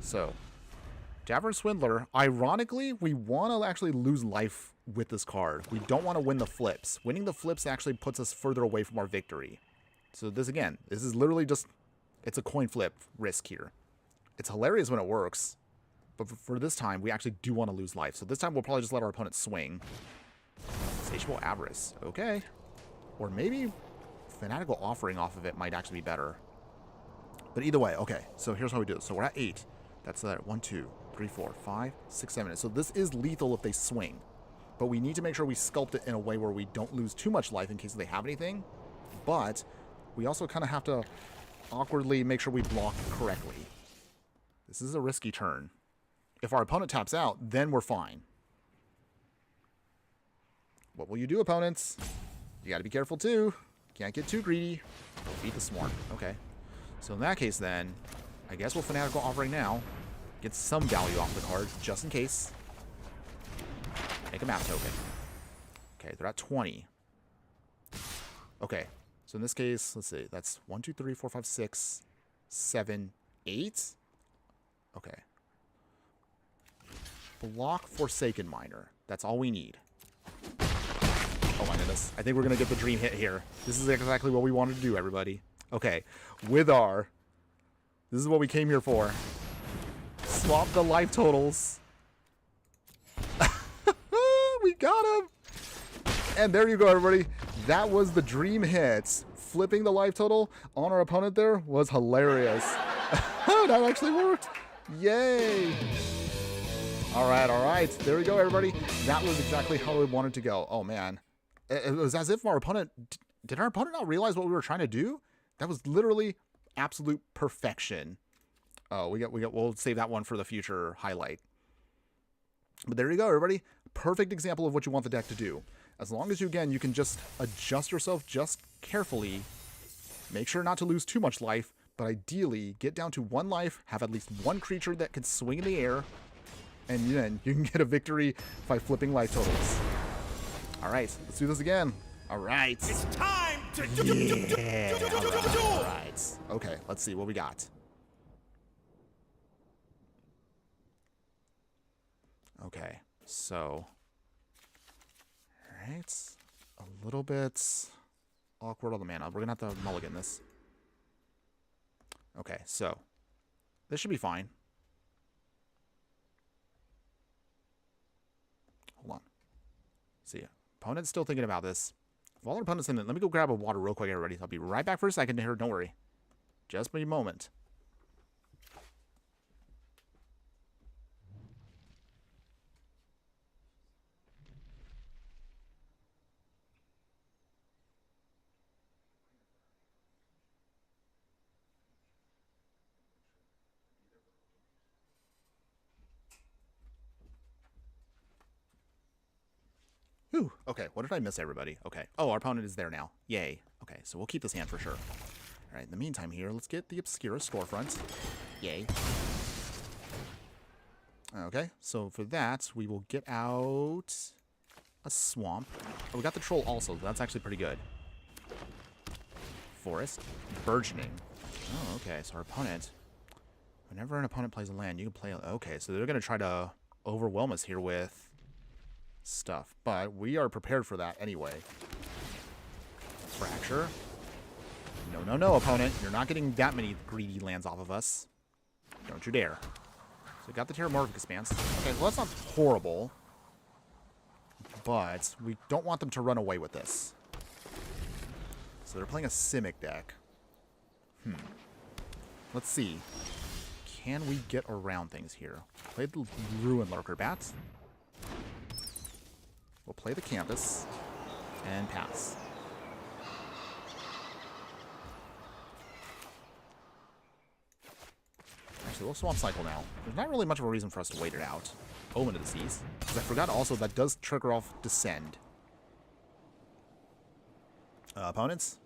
So, Tavern Swindler, ironically, we want to actually lose life with this card. We don't want to win the flips. Winning the flips actually puts us further away from our victory. So this, again, this is literally just, it's a coin flip risk here. It's hilarious when it works, but for this time, we actually do want to lose life. So this time, we'll probably just let our opponent swing. Satiable Avarice, okay. Or maybe Fanatical Offering off of it might actually be better. But either way, okay, so here's how we do it. So we're at 8. That's that. 1, 2, 3, 4, 5, 6, 7. So this is lethal if they swing. But we need to make sure we sculpt it in a way where we don't lose too much life in case they have anything. But we also kind of have to awkwardly make sure we block correctly. This is a risky turn. If our opponent taps out, then we're fine. What will you do, opponents? You got to be careful, too. Can't get too greedy. Beat the Swarm. Okay. So in that case, then, I guess we'll Fanatical Offering now. Get some value off the card, just in case. Make a map token. Okay, they're at 20. Okay. So in this case, let's see. That's 1, 2, 3, 4, 5, 6, 7, 8. Okay. Block Forsaken Miner. That's all we need. Oh my goodness. I think we're going to get the dream hit here. This is exactly what we wanted to do, everybody. Okay. Withar. This is what we came here for. Swap the life totals. We got him. And there you go, everybody. That was the dream hit. Flipping the life total on our opponent there was hilarious. That actually worked. Yay. All right. There we go, everybody. That was exactly how we wanted to go. Oh, man. It was as if our opponent... Did our opponent not realize what we were trying to do? That was literally absolute perfection. Oh, we'll save that one for the future highlight. But there you go, everybody. Perfect example of what you want the deck to do. As long as you can just adjust yourself just carefully. Make sure not to lose too much life, but ideally get down to 1 life, have at least 1 creature that can swing in the air, and then you can get a victory by flipping life totals. All right, let's do this again. All right. It's time to All right. Okay, let's see what we got. Okay, so, all right, a little bit awkward on the mana. We're gonna have to mulligan this. Okay, so this should be fine. Hold on. See, opponent's still thinking about this. While our opponent's in it, let me go grab a water real quick, everybody. I'll be right back for a second here. Don't worry. Just a moment. Ooh, okay, what did I miss, everybody? Okay. Oh, our opponent is there now. Yay. Okay, so we'll keep this hand for sure. All right, in the meantime here, let's get the Obscura storefront. Yay. Okay, so for that, we will get out a swamp. Oh, we got the troll also. That's actually pretty good. Forest. Burgeoning. Oh, okay, so our opponent... Whenever an opponent plays a land, you can play... Okay, so they're going to try to overwhelm us here with stuff. But we are prepared for that anyway. Fracture. No, no, no, opponent. You're not getting that many greedy lands off of us. Don't you dare. So we got the Terramorphic Expanse. Okay, well, that's not horrible. But we don't want them to run away with this. So they're playing a Simic deck. Let's see. Can we get around things here? Play the Ruin Lurker Bats. We'll play the Campus. And pass. Actually, we'll Swamp Cycle now. There's not really much of a reason for us to wait it out. Omen of the Seas. Because I forgot also that does trigger off Descend. Opponents?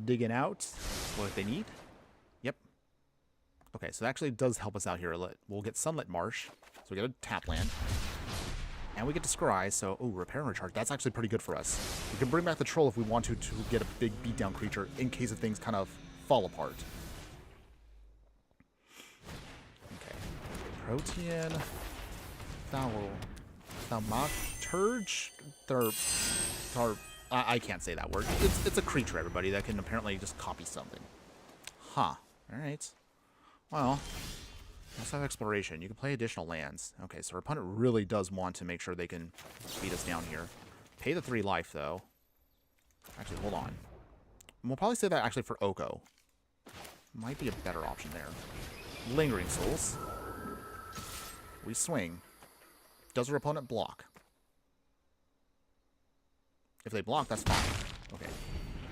Digging out what they need. Yep. Okay, so that actually does help us out here. We'll get Sunlit Marsh. So we get a tap land. And we get to Scry, so... Oh, Repair and Recharge. That's actually pretty good for us. We can bring back the Troll if we want to get a big beatdown creature in case of things kind of fall apart. Okay. Protean. Thaumaturge? I can't say that word. It's a creature, everybody, that can apparently just copy something. Huh. Alright. Well, let's have Exploration. You can play additional lands. Okay, so our opponent really does want to make sure they can beat us down here. Pay the 3 life, though. Actually, hold on. And we'll probably say that actually for Oko. Might be a better option there. Lingering Souls. We swing. Does our opponent block? If they block, that's fine. Okay.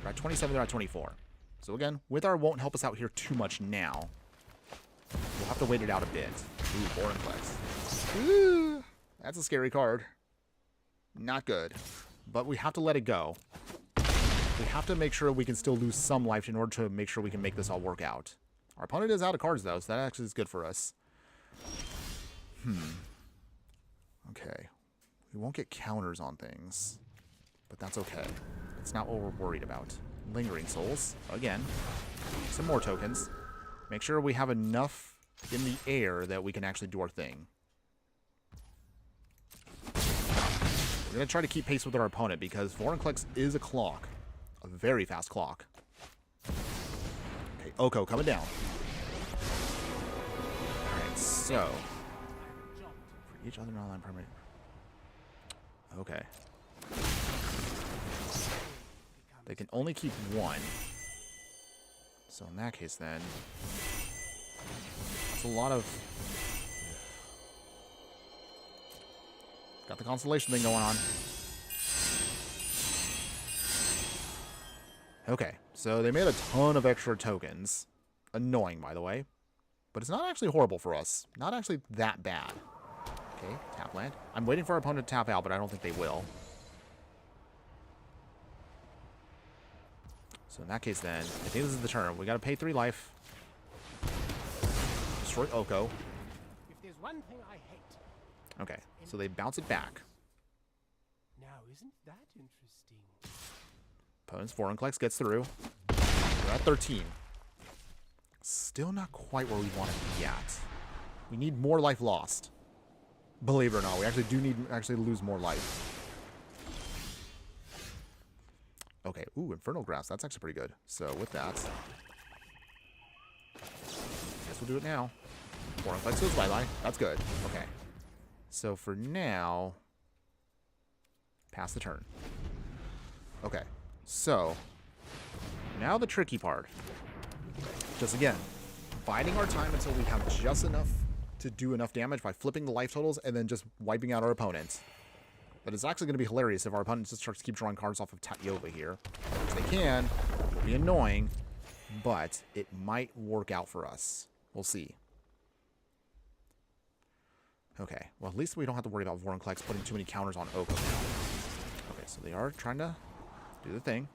We're at 27, they're at 24. So again, Withar won't help us out here too much now. We'll have to wait it out a bit. Ooh, Vorinclex. Ooh, that's a scary card. Not good. But we have to let it go. We have to make sure we can still lose some life in order to make sure we can make this all work out. Our opponent is out of cards, though, so that actually is good for us. Okay. We won't get counters on things. But that's okay. It's not what we're worried about. Lingering Souls. Again. Some more tokens. Make sure we have enough in the air that we can actually do our thing. We're going to try to keep pace with our opponent because Vorinclex is a clock. A very fast clock. Okay, Oko coming down. Alright, so... For each other non-land permanent... Okay. They can only keep 1. So in that case, then... That's a lot of... Got the Constellation thing going on. Okay, so they made a ton of extra tokens. Annoying, by the way. But it's not actually horrible for us. Not actually that bad. Okay, tap land. I'm waiting for our opponent to tap out, but I don't think they will. So in that case, then, I think this is the turn. We got to pay 3 life. Destroy Oko. If there's one thing I hate. Okay, so they bounce it back. Now, isn't that interesting? Opponent's Vorinclex gets through. We're at 13. Still not quite where we want to be at. We need more life lost. Believe it or not, we actually do need to lose more life. Okay, ooh, Infernal Grasp. That's actually pretty good. So with that, guess we'll do it now. Vorinclex goes bye-bye. That's good. Okay. So for now, pass the turn. Okay. So, now the tricky part. Just again, biding our time until we have just enough to do enough damage by flipping the life totals and then just wiping out our opponent. But it's actually going to be hilarious if our opponent just starts to keep drawing cards off of Tatyova here. Which they can. It'll be annoying. But it might work out for us. We'll see. Okay, well, at least we don't have to worry about Vorinclex putting too many counters on Oko now. Okay, so they are trying to do the thing.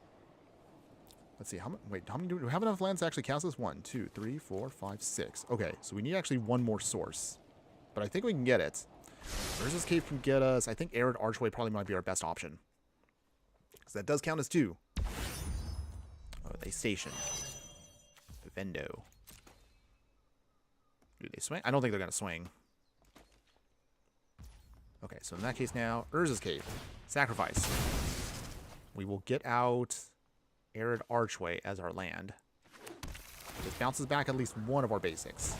Let's see, how many do we have enough lands to actually cast this? 1, 2, 3, 4, 5, 6. Okay, so we need actually one more source. But I think we can get it. Urza's Cave can get us. I think Arid Archway probably might be our best option. Because that does count as 2. Oh, they station. Vivendo. Do they swing? I don't think they're going to swing. Okay, so in that case now, Urza's Cave. Sacrifice. We will get out Arid Archway as our land. This bounces back at least one of our basics.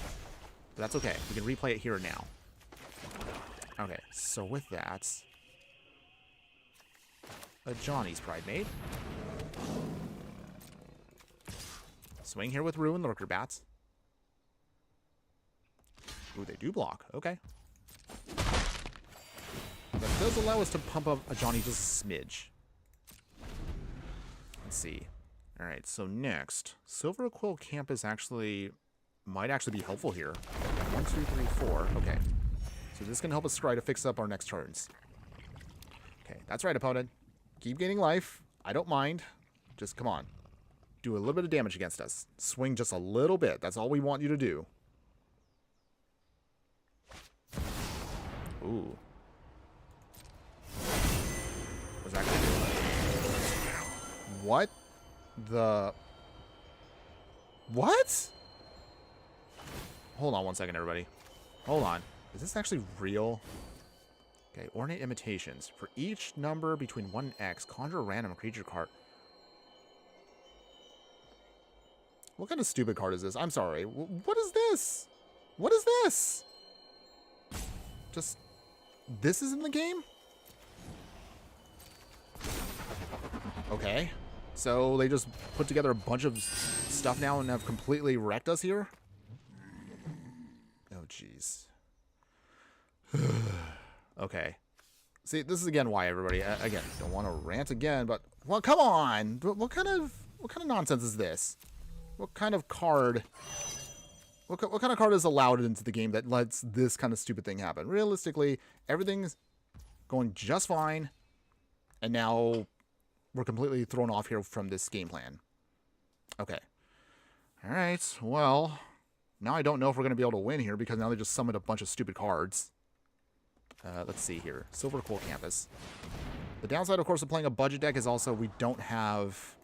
But that's okay. We can replay it here and now. Okay, so with that, a Johnny's Pridemate. Swing here with Ruin Lurker Bats. Ooh, they do block. Okay. That does allow us to pump up a Johnny just a smidge. Let's see. Alright, so next, Silver Quill Campus might actually be helpful here. 1, 2, 3, 4. Okay. So this can help us try to fix up our next turns. Okay, that's right, opponent. Keep gaining life. I don't mind. Just come on. Do a little bit of damage against us. Swing just a little bit. That's all we want you to do. Ooh. What's that gonna do? What? What? Hold on one second, everybody. Hold on. Is this actually real? Okay, Ornate Imitations. For each number between 1 and X, conjure a random creature card. What kind of stupid card is this? I'm sorry. What is this? What is this? Just... this is in the game? Okay. So they just put together a bunch of stuff now and have completely wrecked us here? Oh, jeez. Okay. See, this is again why everybody, again, don't want to rant again, but, well, come on! What kind of nonsense is this? What kind of card... What kind of card is allowed into the game that lets this kind of stupid thing happen? Realistically, everything's going just fine, and now we're completely thrown off here from this game plan. Okay. Alright, well, now I don't know if we're going to be able to win here because now they just summoned a bunch of stupid cards. Let's see here. Silver Quill Campus. The downside, of course, of playing a budget deck is also we don't have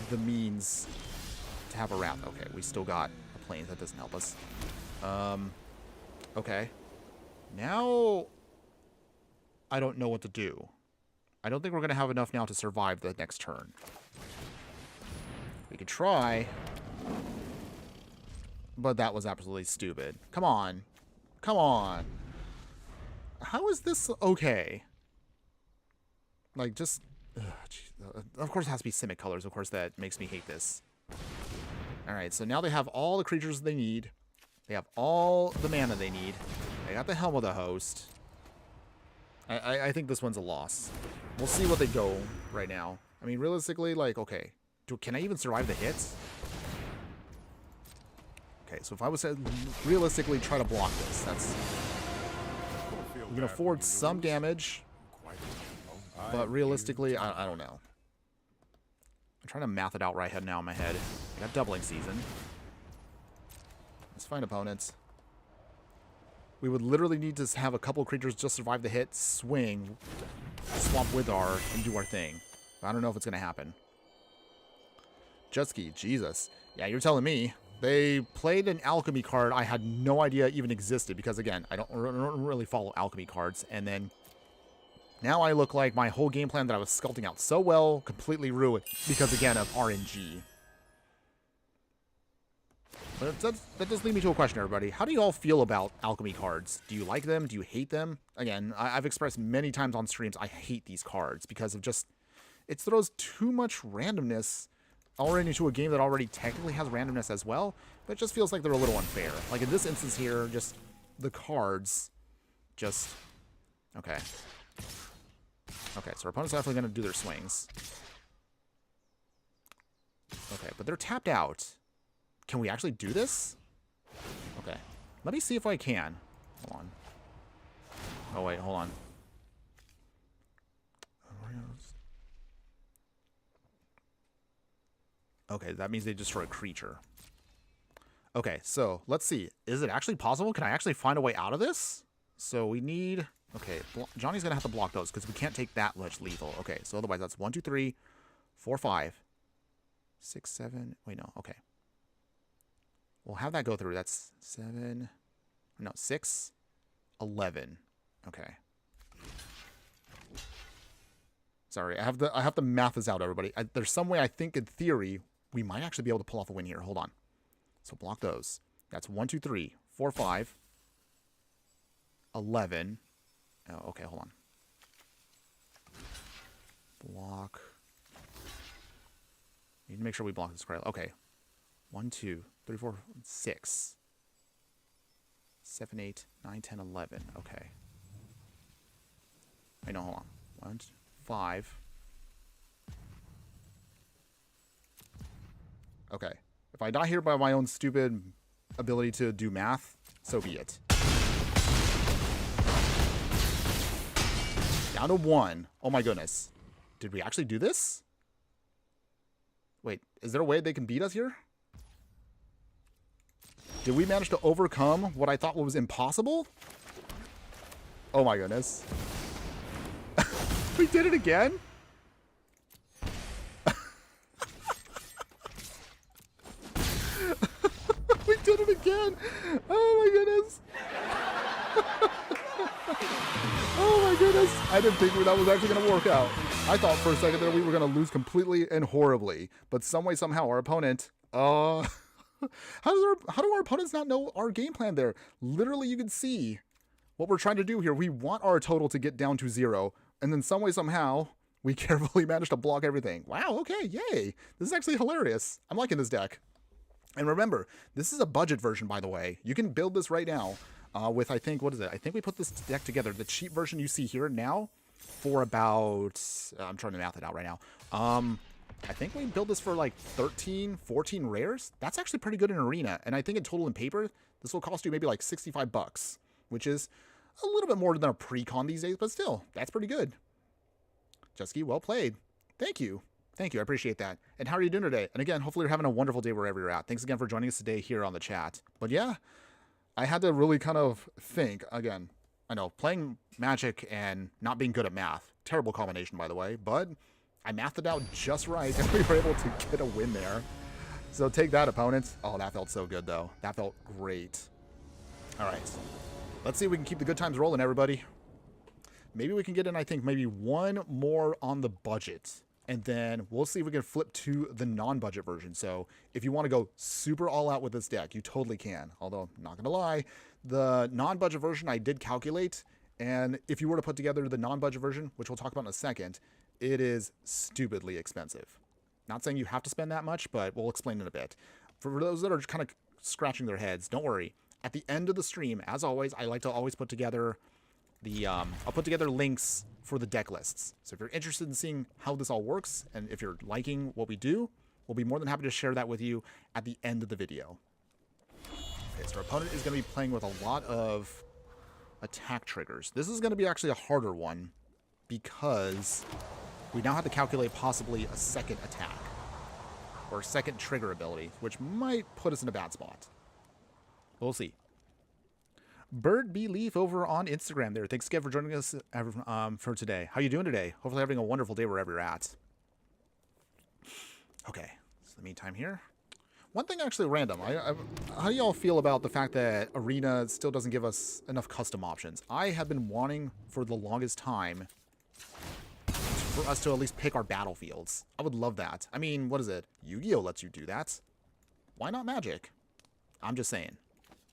the means to have a wrap. Okay, we still got a plane. That doesn't help us. Okay. Now, I don't know what to do. I don't think we're going to have enough now to survive the next turn. We could try, but that was absolutely stupid. Come on. Come on. How is this okay? Like, just... of course it has to be Simic colors. Of course that makes me hate this. Alright, so now they have all the creatures they need. They have all the mana they need. They got the Helm of the Host. I think this one's a loss. We'll see what they go right now. I mean, realistically, like, okay. Can I even survive the hits? Okay, so if I was to realistically try to block this, that's... we can afford some damage, but realistically, I don't know. I'm trying to math it out right now in my head. I got doubling season. Let's find opponents. We would literally need to have a couple creatures just survive the hit, swing, swap Withar, and do our thing. I don't know if it's going to happen. Jetski, Jesus. Yeah, you're telling me. They played an alchemy card I had no idea even existed because, again, I don't really follow alchemy cards. And then now I look like my whole game plan that I was sculpting out so well completely ruined because, again, of RNG. But that does lead me to a question, everybody. How do you all feel about alchemy cards? Do you like them? Do you hate them? Again, I've expressed many times on streams I hate these cards because of just... it throws too much randomness already into a game that already technically has randomness as well, but it just feels like they're a little unfair. Like in this instance here, just the cards just... okay. Okay, so our opponent's definitely going to do their swings. Okay, but they're tapped out. Can we actually do this? Okay. Let me see if I can. Hold on. Oh, wait, hold on. Okay, that means they destroy a creature. Okay, so let's see. Is it actually possible? Can I actually find a way out of this? So we need... Okay, Johnny's going to have to block those because we can't take that much lethal. Okay, so otherwise that's 1, 2, 3, 4, 5, 6, 7... Wait, no, okay. We'll have that go through. That's 7... No, 6, 11. Okay. Sorry, I have to math this out, everybody. There's some way I think, in theory, we might actually be able to pull off a win here. Hold on. So block those. That's 1, 2, 3, 4, 5, 11. Oh, okay, hold on. Block. Need to make sure we block this correctly. Okay. 1, 2, 3, 4, 6, 7, 8, 9, 10, 11. Okay. Wait, no, hold on. 1, 2, 5. Okay. If I die here by my own stupid ability to do math, so be it. Down to 1. Oh my goodness. Did we actually do this? Wait, is there a way they can beat us here? Did we manage to overcome what I thought was impossible? Oh my goodness. We did it again? We did it again! Oh my goodness! Oh my goodness! I didn't think that was actually going to work out. I thought for a second there we were going to lose completely and horribly. But some way, somehow, our opponent... how do our opponents not know our game plan there? Literally, you can see what we're trying to do here. We want our total to get down to 0. And then some way, somehow, we carefully managed to block everything. Wow, okay, yay. This is actually hilarious. I'm liking this deck. And remember, this is a budget version, by the way. You can build this right now with, I think, what is it? I think we put this deck together. The cheap version you see here now for about... I'm trying to math it out right now. I think we built this for like 13, 14 rares. That's actually pretty good in Arena. And I think in total in paper, this will cost you maybe like 65 bucks, which is a little bit more than a pre-con these days, but still, that's pretty good. Jesky, well played. Thank you. Thank you. I appreciate that. And how are you doing today? And again, hopefully you're having a wonderful day wherever you're at. Thanks again for joining us today here on the chat. But yeah, I had to really kind of think. Again, I know playing Magic and not being good at math, terrible combination, by the way, but I mathed it out just right and we were able to get a win there. So take that, opponents. Oh, that felt so good, though. That felt great. All right. Let's see if we can keep the good times rolling, everybody. Maybe we can get in, I think, maybe one more on the budget. And then we'll see if we can flip to the non-budget version. So if you want to go super all out with this deck, you totally can. Although, not going to lie, the non-budget version I did calculate. And if you were to put together the non-budget version, which we'll talk about in a second, it is stupidly expensive. Not saying you have to spend that much, but we'll explain in a bit. For those that are kind of scratching their heads, don't worry. At the end of the stream, as always, I like to always put together the... I'll put together links for the deck lists. So if you're interested in seeing how this all works, and if you're liking what we do, we'll be more than happy to share that with you at the end of the video. Okay, so our opponent is going to be playing with a lot of attack triggers. This is going to be actually a harder one because we now have to calculate possibly a second attack or a second trigger ability, which might put us in a bad spot. We'll see. Bird B Leaf over on Instagram there. Thanks again for joining us for today. How you doing today? Hopefully having a wonderful day wherever you're at. Okay, so the meantime here. One thing actually random. How do y'all feel about the fact that Arena still doesn't give us enough custom options? I have been wanting for the longest time for us to at least pick our battlefields. I would love that. I mean, what is it? Yu-Gi-Oh lets you do that. Why not Magic? I'm just saying.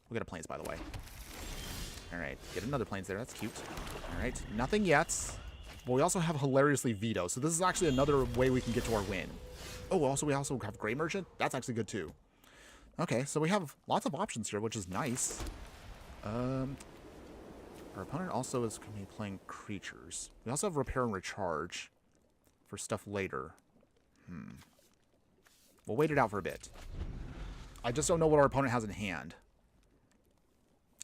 We'll get a Plains, by the way. Alright, get another Plains there. That's cute. Alright, nothing yet. But we also have hilariously Veto. So this is actually another way we can get to our win. Oh, we also have Gray Merchant. That's actually good too. Okay, so we have lots of options here, which is nice. Our opponent also is going to be playing creatures. We also have Repair and Recharge for stuff later. We'll wait it out for a bit. I just don't know what our opponent has in hand.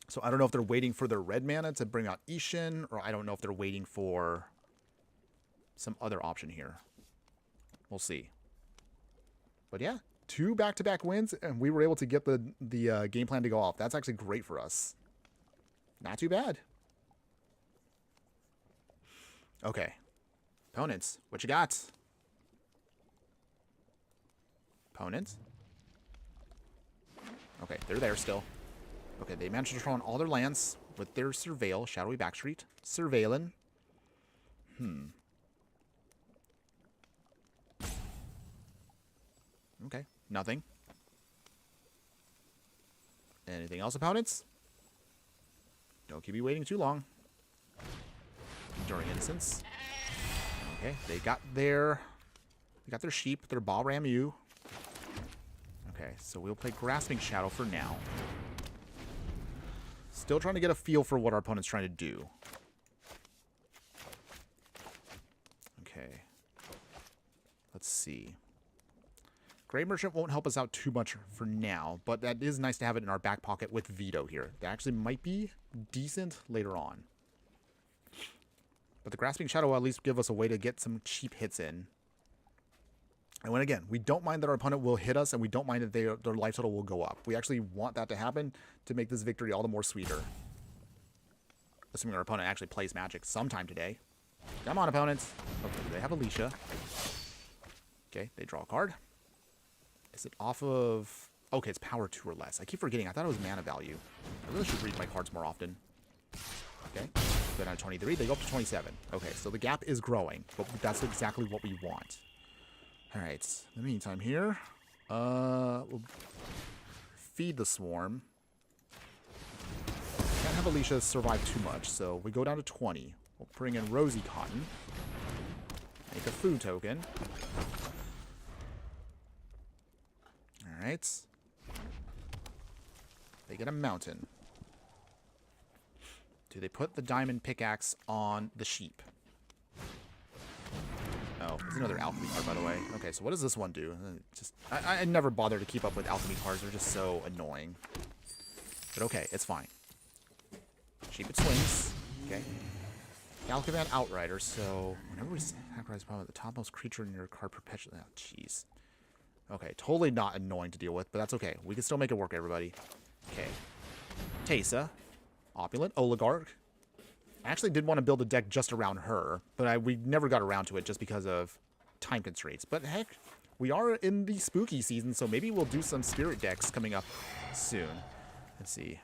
So I don't know if they're waiting for their red mana to bring out Ishin, or I don't know if they're waiting for some other option here. We'll see. But yeah, 2 back-to-back wins, and we were able to get the game plan to go off. That's actually great for us. Not too bad. Okay. Opponents, what you got? Opponents? Okay, they're there still. Okay, they managed to draw on all their lands with their Surveil, Shadowy Backstreet. Surveillin. Okay, nothing. Anything else, opponents? Don't keep me waiting too long. During Innocence. Okay, they got their sheep, their Ball Ramu. Okay, so we'll play Grasping Shadow for now. Still trying to get a feel for what our opponent's trying to do. Okay. Let's see. Grave Merchant won't help us out too much for now, but that is nice to have it in our back pocket with Veto here. That actually might be decent later on. But the Grasping Shadow will at least give us a way to get some cheap hits in. And when again, we don't mind that our opponent will hit us, and we don't mind that their life total will go up. We actually want that to happen to make this victory all the more sweeter. Assuming our opponent actually plays Magic sometime today. Come on, opponents. Okay, they have Alicia. Okay, they draw a card. Is it off of... Okay, it's power 2 or less. I keep forgetting. I thought it was mana value. I really should read my cards more often. Okay, go down to 23. They go up to 27. Okay, so the gap is growing, but that's exactly what we want. All right, in the meantime here, we'll feed the Swarm. Can't have Alicia survive too much, so we go down to 20. We'll bring in Rosy Cotton. Make a food token. All right. They get a mountain. Do they put the diamond pickaxe on the sheep? Oh, there's another alchemy card, by the way. Okay, so what does this one do? I never bother to keep up with alchemy cards. They're just so annoying. But okay, it's fine. Sheep it swings. Okay. Galcavan Outrider, so whenever we sacrifice probably the topmost creature in your card perpetually. Oh, jeez. Okay, totally not annoying to deal with, but that's okay. We can still make it work, everybody. Okay. Teysa. Opulent Oligarch. I actually did want to build a deck just around her, but we never got around to it just because of time constraints. But heck, we are in the spooky season, so maybe we'll do some spirit decks coming up soon. Let's see.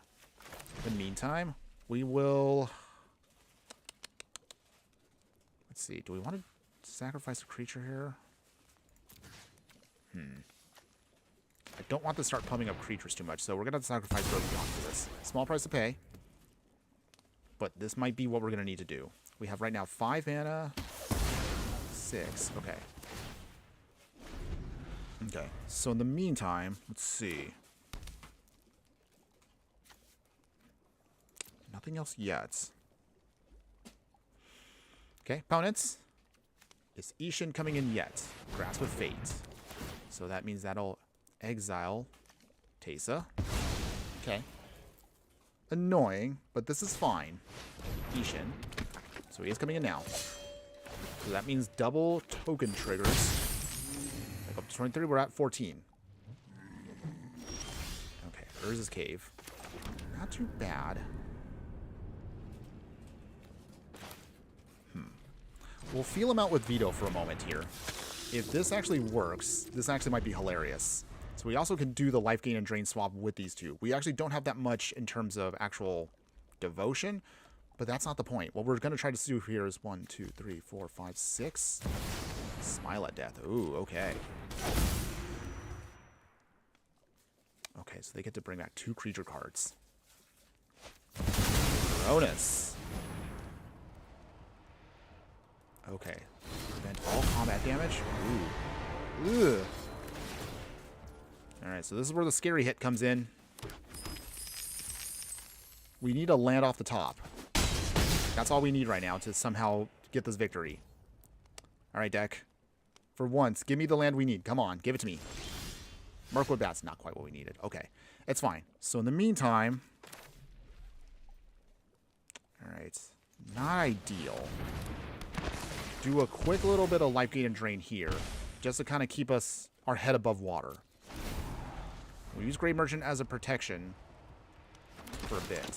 In the meantime, we will... Let's see. Do we want to sacrifice a creature here? I don't want to start pumping up creatures too much, so we're going to sacrifice Roseon for this. Small price to pay. But this might be what we're going to need to do. We have right now 5 mana. 6. Okay. Okay. So in the meantime, let's see. Nothing else yet. Okay, opponents. Is Ishin coming in yet? Grasp of Fate. So that means that'll exile Teysa. Okay. Annoying, but this is fine. Ishin. So he is coming in now. So that means double token triggers. Like up to 23, we're at 14. Okay, Urza's Cave. Not too bad. We'll feel him out with Veto for a moment here. If this actually works, this actually might be hilarious. So we also can do the life gain and drain swap with these two. We actually don't have that much in terms of actual devotion, but that's not the point. What we're going to try to do here is 1, 2, 3, 4, 5, 6. Smile at Death. Ooh, okay. Okay, so they get to bring back 2 creature cards. Cronus. Okay. Prevent all combat damage. Ooh. Ugh. Alright, so this is where the scary hit comes in. We need a land off the top. That's all we need right now to somehow get this victory. Alright, deck. For once, give me the land we need. Come on, give it to me. Mirkwood Bat's not quite what we needed. Okay, it's fine. So in the meantime, Alright. Not ideal. Do a quick little bit of life gain and drain here, just to kind of keep us our head above water. We'll use Grave Merchant as a protection for a bit.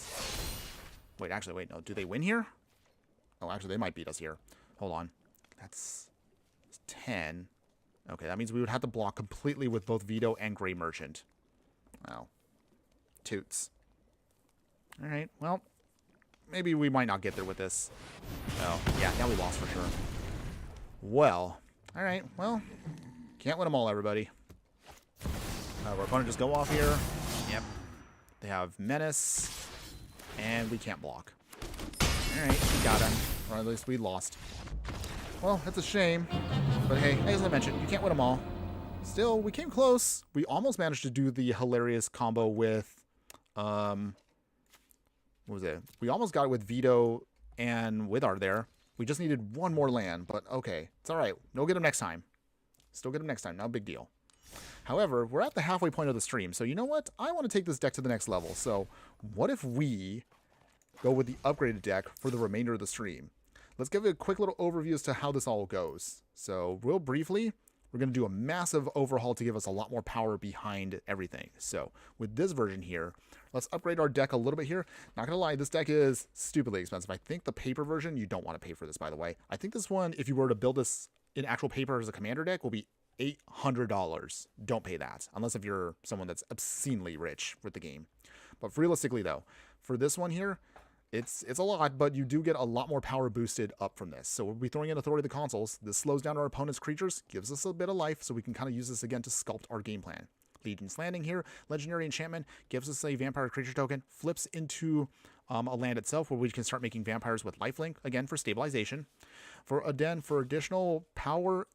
Wait, actually, wait, no. Do they win here? Oh, actually, they might beat us here. Hold on. That's 10. Okay, that means we would have to block completely with both Veto and Grave Merchant. Wow. Toots. Alright, well, maybe we might not get there with this. Oh, yeah, now we lost for sure. Well, alright, well, can't win them all, everybody. Our opponent just go off here. Yep. They have Menace, and we can't block. Alright, we got him. Or at least we lost. Well, that's a shame. But hey, as I mentioned, you can't win them all. Still, we came close. We almost managed to do the hilarious combo with, what was it? We almost got it with Veto and Withar there. We just needed one more land, but okay. It's alright. No, get him next time. Still get him next time. No big deal. However, we're at the halfway point of the stream, so you know what? I want to take this deck to the next level. So what if we go with the upgraded deck for the remainder of the stream? Let's give it a quick little overview as to how this all goes. So real briefly, we're going to do a massive overhaul to give us a lot more power behind everything. So with this version here, let's upgrade our deck a little bit here. Not going to lie, this deck is stupidly expensive. I think the paper version, you don't want to pay for this, by the way. I think this one, if you were to build this in actual paper as a commander deck, will be $800. Don't pay that, unless if you're someone that's obscenely rich with the game. But realistically, though, for this one here, it's a lot, but you do get a lot more power boosted up from this. So we'll be throwing in Authority of the Consuls. This slows down our opponent's creatures, gives us a bit of life, so we can kind of use this again to sculpt our game plan. Legion's Landing here, Legendary Enchantment, gives us a Vampire creature token, flips into a land itself where we can start making vampires with lifelink, again for stabilization. For additional power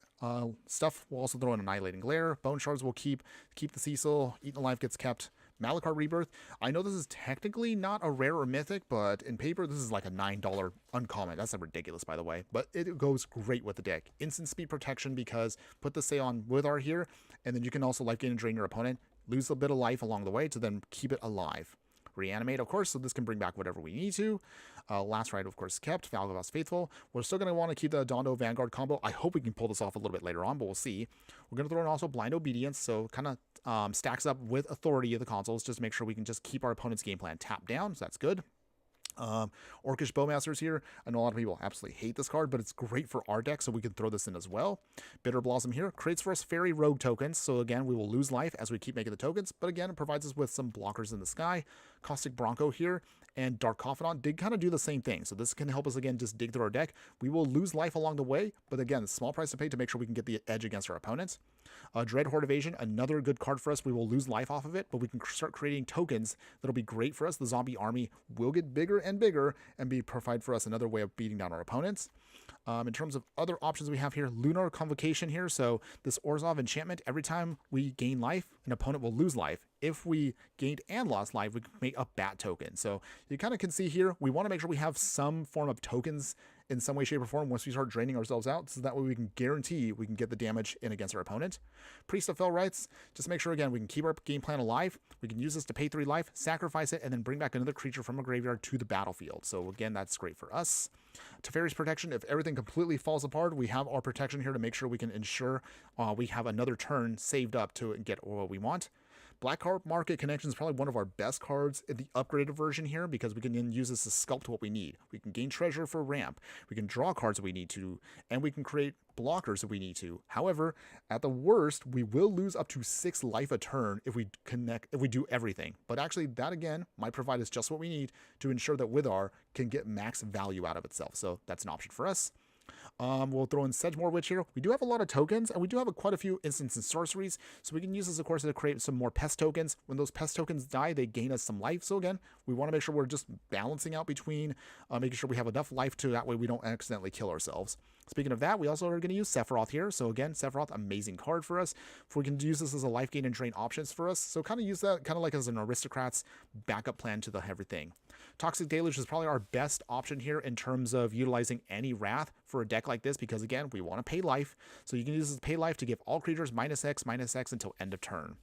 stuff, we'll also throw in Annihilating Glare. Bone Shards will keep the Cecil. Eaten Alive gets kept. Malachar Rebirth. I know this is technically not a rare or mythic, but in paper, this is like a $9 uncommon. That's ridiculous, by the way. But it goes great with the deck. Instant speed protection because put the say on Withar here, and then you can also life gain and drain your opponent. Lose a bit of life along the way to then keep it alive. Reanimate, of course, so this can bring back whatever we need to. Last Ride, of course, kept. Valgavas Faithful. We're still going to want to keep the Dondo Vanguard combo. I hope we can pull this off a little bit later on, but we'll see. We're going to throw in also Blind Obedience, so kind of stacks up with Authority of the Consuls, just to make sure we can just keep our opponent's game plan tapped down, so that's good. Orcish Bowmasters here. I know a lot of people absolutely hate this card, but it's great for our deck, so we can throw this in as well. Bitter Blossom here creates for us Fairy Rogue tokens, so again, we will lose life as we keep making the tokens, but again, it provides us with some blockers in the sky. Caustic Bronco here, and Dark Confidant did kind of do the same thing, so this can help us again just dig through our deck. We will lose life along the way, but again, small price to pay to make sure we can get the edge against our opponents. Dread Horde Evasion, another good card for us. We will lose life off of it, but we can start creating tokens that'll be great for us. The zombie army will get bigger and bigger and provide for us another way of beating down our opponents. In terms of other options we have here, Lunar Convocation here. So this Orzhov enchantment, every time we gain life, an opponent will lose life. If we gained and lost life, we can make a bat token. So you kind of can see here, we want to make sure we have some form of tokens in some way, shape, or form once we start draining ourselves out, so that way we can guarantee we can get the damage in against our opponent. Priest of Fell Rites, just make sure, again, we can keep our game plan alive. We can use this to pay 3 life, sacrifice it, and then bring back another creature from a graveyard to the battlefield. So again, that's great for us. Teferi's Protection, if everything completely falls apart, we have our protection here to make sure we can ensure we have another turn saved up to get what we want. Black Card Market Connection is probably one of our best cards in the upgraded version here, because we can then use this to sculpt what we need. We can gain treasure for ramp, we can draw cards if we need to, and we can create blockers if we need to. However, at the worst, we will lose up to 6 life a turn if we do everything. But actually, that again might provide us just what we need to ensure that Withar can get max value out of itself. So that's an option for us. We'll throw in Sedgemoor Witch here. We do have a lot of tokens, and we do have quite a few instants and sorceries, so we can use this, of course, to create some more pest tokens. When those pest tokens die, they gain us some life. So again, we want to make sure we're just balancing out between making sure we have enough life to that way we don't accidentally kill ourselves. Speaking of that, we also are going to use Sephiroth here. So again, Sephiroth, amazing card for us. If we can use this as a life gain and drain options for us. So kind of use that kind of like as an aristocrat's backup plan to everything. Toxic Deluge is probably our best option here in terms of utilizing any wrath for a deck like this, because again, we want to pay life. So you can use this to pay life to give all creatures -X until end of turn.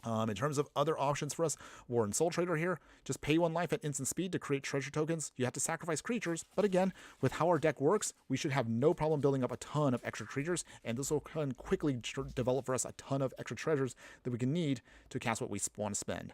In terms of other options for us, War and Soul Trader here, just pay 1 life at instant speed to create treasure tokens. You have to sacrifice creatures, but again, with how our deck works, we should have no problem building up a ton of extra creatures, and this will quickly develop for us a ton of extra treasures that we can need to cast what we want to spend.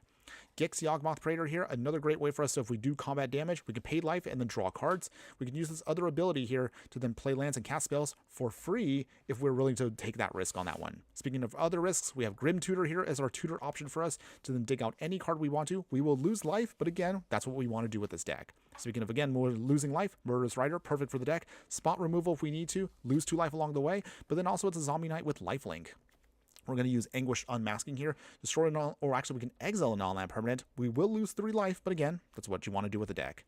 Gix Yawgmoth Praetor here, another great way for us, so if we do combat damage, we can pay life and then draw cards. We can use this other ability here to then play lands and cast spells for free if we're willing to take that risk on that one. Speaking of other risks, we have Grim Tutor here as our tutor option for us to then dig out any card we want to. We will lose life, but again, that's what we want to do with this deck. Speaking of, again, more losing life, Murderous Rider, perfect for the deck. Spot removal if we need to, lose 2 life along the way, but then also it's a Zombie Knight with lifelink. We're going to use Anguished Unmasking here. Destroy or actually we can exile a non-land permanent. We will lose 3 life, but again, that's what you want to do with the deck.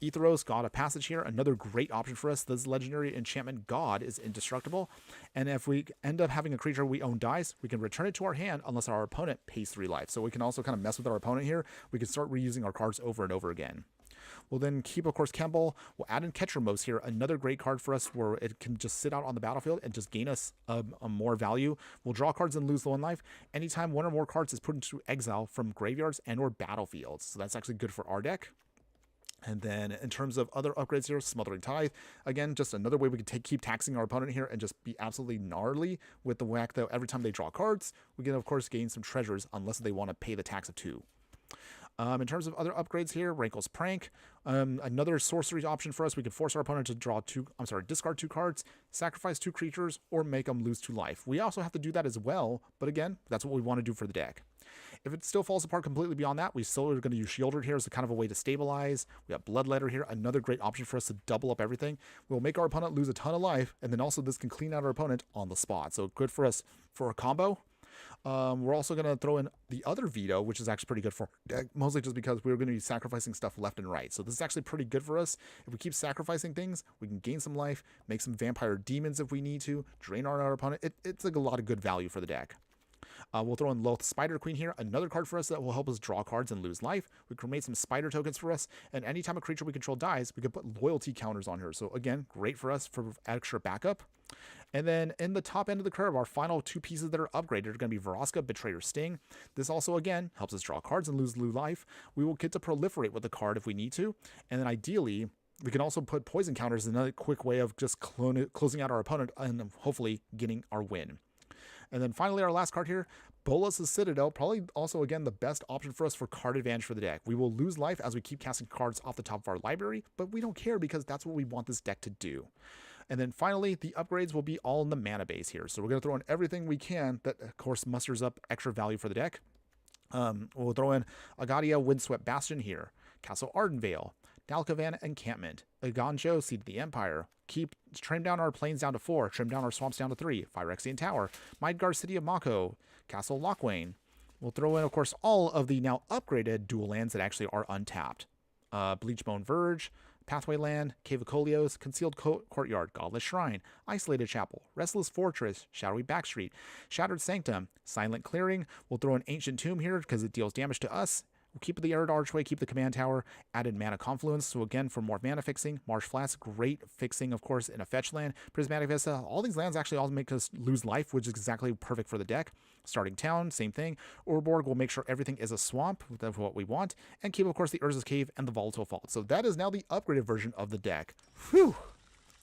Etheros, God of Passage here, another great option for us. This legendary enchantment God is indestructible, and if we end up having a creature we own dies, we can return it to our hand unless our opponent pays 3 life. So we can also kind of mess with our opponent here. We can start reusing our cards over and over again. We'll then keep, of course, Kemble. We'll add in Ketchermos here, another great card for us where it can just sit out on the battlefield and just gain us a more value. We'll draw cards and lose 1 life anytime 1 or more cards is put into exile from graveyards and or battlefields. So that's actually good for our deck. And then in terms of other upgrades here, Smothering Tithe, again, just another way we can keep taxing our opponent here and just be absolutely gnarly with the whack that every time they draw cards, we can, of course, gain some treasures unless they want to pay the tax of 2. In terms of other upgrades here, Rankle's Prank, another sorcery option for us. We can force our opponent to discard 2 cards, sacrifice 2 creatures, or make them lose 2 life. We also have to do that as well, but again, that's what we want to do for the deck. If it still falls apart completely beyond that, we still are going to use Shieldred here as a kind of a way to stabilize. We have Bloodletter here, another great option for us to double up everything. We'll make our opponent lose a ton of life, and then also this can clean out our opponent on the spot. So good for us for a combo. We're also going to throw in the other Veto, which is actually pretty good for deck, mostly just because we're going to be sacrificing stuff left and right. So this is actually pretty good for us. If we keep sacrificing things, we can gain some life, make some Vampire Demons if we need to, drain our opponent. It's like a lot of good value for the deck. We'll throw in Loth Spider Queen here, another card for us that will help us draw cards and lose life. We can make some spider tokens for us, and anytime a creature we control dies, we can put loyalty counters on her. So again, great for us for extra backup. And then in the top end of the curve, our final 2 pieces that are upgraded are going to be Vraska, Betrayer Sting. This also, again, helps us draw cards and lose life. We will get to proliferate with the card if we need to. And then ideally, we can also put poison counters, another quick way of just closing out our opponent and hopefully getting our win. And then finally, our last card here, Bolas' Citadel, probably also, again, the best option for us for card advantage for the deck. We will lose life as we keep casting cards off the top of our library, but we don't care because that's what we want this deck to do. And then finally, the upgrades will be all in the mana base here. So we're going to throw in everything we can that, of course, musters up extra value for the deck. We'll throw in Agadia Windswept Bastion here, Castle Ardenvale, Dalkavan Encampment, Aganjo Seed of the Empire, trim down our plains down to 4, trim down our swamps down to 3, Phyrexian Tower, Midgard City of Mako, Castle Lochwain. We'll throw in, of course, all of the now upgraded dual lands that actually are untapped. Bleachbone Verge, Pathway Land, Cave of Kolios, Concealed Courtyard, Godless Shrine, Isolated Chapel, Restless Fortress, Shadowy Backstreet, Shattered Sanctum, Silent Clearing. We'll throw an Ancient Tomb here because it deals damage to us. We'll keep the Arid Archway, keep the Command Tower, added Mana Confluence. So again, for more mana fixing, Marsh Flats, great fixing, of course, in a fetch land. Prismatic Vista, all these lands actually all make us lose life, which is exactly perfect for the deck. Starting Town, same thing. Urborg will make sure everything is a swamp, that's what we want. And keep, of course, the Urza's Cave and the Volatile Fault. So that is now the upgraded version of the deck. Whew!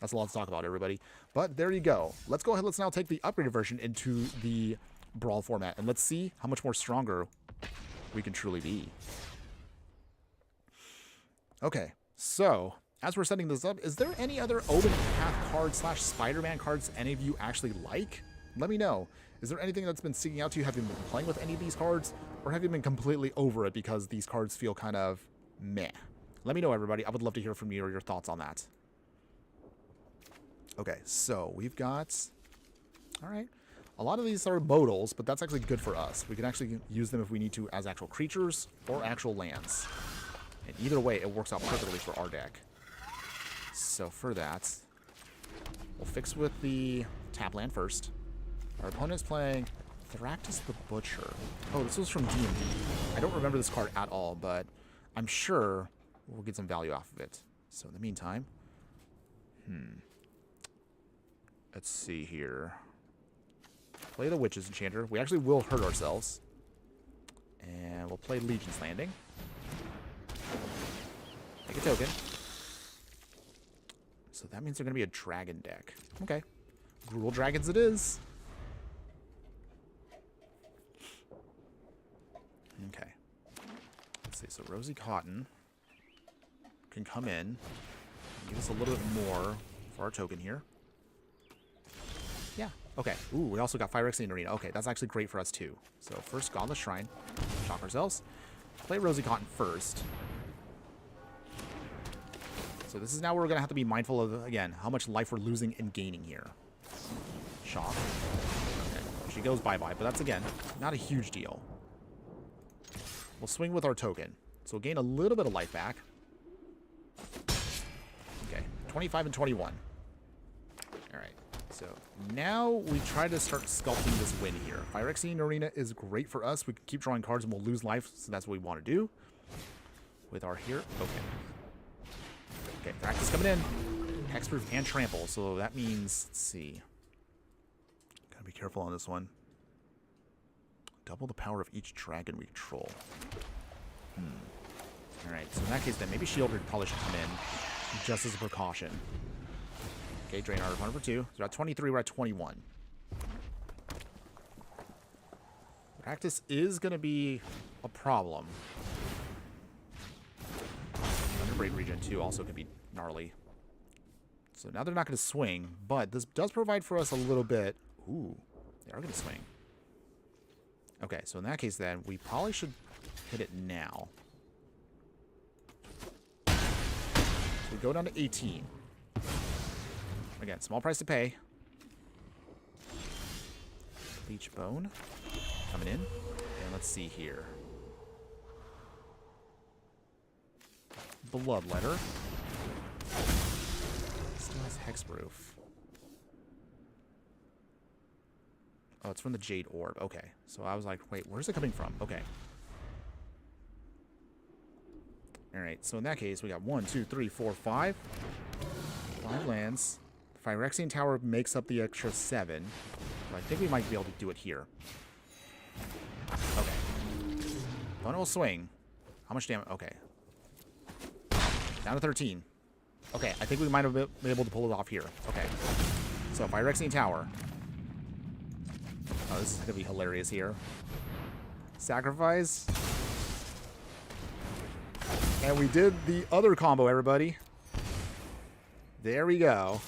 That's a lot to talk about, everybody. But there you go. Let's go ahead, let's now take the upgraded version into the Brawl format, and let's see how much more stronger we can truly be. Okay, so as we're setting this up, is there any other Open Path cards / Spider-Man cards any of you actually like? Let me know. Is there anything that's been sticking out to you? Have you been playing with any of these cards? Or have you been completely over it because these cards feel kind of meh? Let me know, everybody. I would love to hear from you or your thoughts on that. Okay, so we've got... All right. A lot of these are modals, but that's actually good for us. We can actually use them if we need to as actual creatures or actual lands. And either way, it works out perfectly for our deck. So for that, we'll fix with the tap land first. Our opponent's playing Thractus the Butcher. Oh, this was from D&D. I don't remember this card at all, but I'm sure we'll get some value off of it. So in the meantime, let's see here. Play the Witch's Enchanter. We actually will hurt ourselves. And we'll play Legion's Landing. Take a token. So that means they're going to be a dragon deck. Okay. Gruul Dragons it is. Okay. Let's see. So Rosie Cotton can come in and give us a little bit more for our token here. Yeah. Okay. Ooh, we also got Phyrexian Arena. Okay, that's actually great for us too. So first, Godless Shrine. Shock ourselves. Play Rosie Cotton first. So this is now where we're going to have to be mindful of, again, how much life we're losing and gaining here. Shock. Okay. She goes bye-bye, but that's, again, not a huge deal. We'll swing with our token. So we'll gain a little bit of life back. Okay. 25 and 21. All right. So now we try to start sculpting this win here. Phyrexian Arena is great for us. We can keep drawing cards and we'll lose life, so that's what we want to do. With our here. Okay. Okay, Thractus coming in. Hexproof and Trample, so that means, let's see. Gotta be careful on this one. Double the power of each dragon we control. Alright, so in that case then, maybe Shieldred probably should come in, just as a precaution. Okay, drain our opponent for 2. So we're at 23, we're at 21. Practice is gonna be a problem. Underbreak region 2 also can be gnarly. So now they're not going to swing, but this does provide for us a little bit. Ooh, they are going to swing. Okay, so in that case then, we probably should hit it now. So we go down to 18. Again, small price to pay. Leech Bone coming in. And let's see here. Bloodletter. Still has Hexproof. Oh, it's from the Jade Orb. Okay. So I was like, wait, where's it coming from? Okay. Alright, so in that case, we got 1, 2, 3, 4, 5. 5 lands. Phyrexian Tower makes up the extra 7. So I think we might be able to do it here. Okay. Opponent will swing. How much damage? Okay. Down to 13. Okay, I think we might have been able to pull it off here. Okay. So, Phyrexian Tower. Oh, this is going to be hilarious here. Sacrifice. And we did the other combo, everybody. There we go.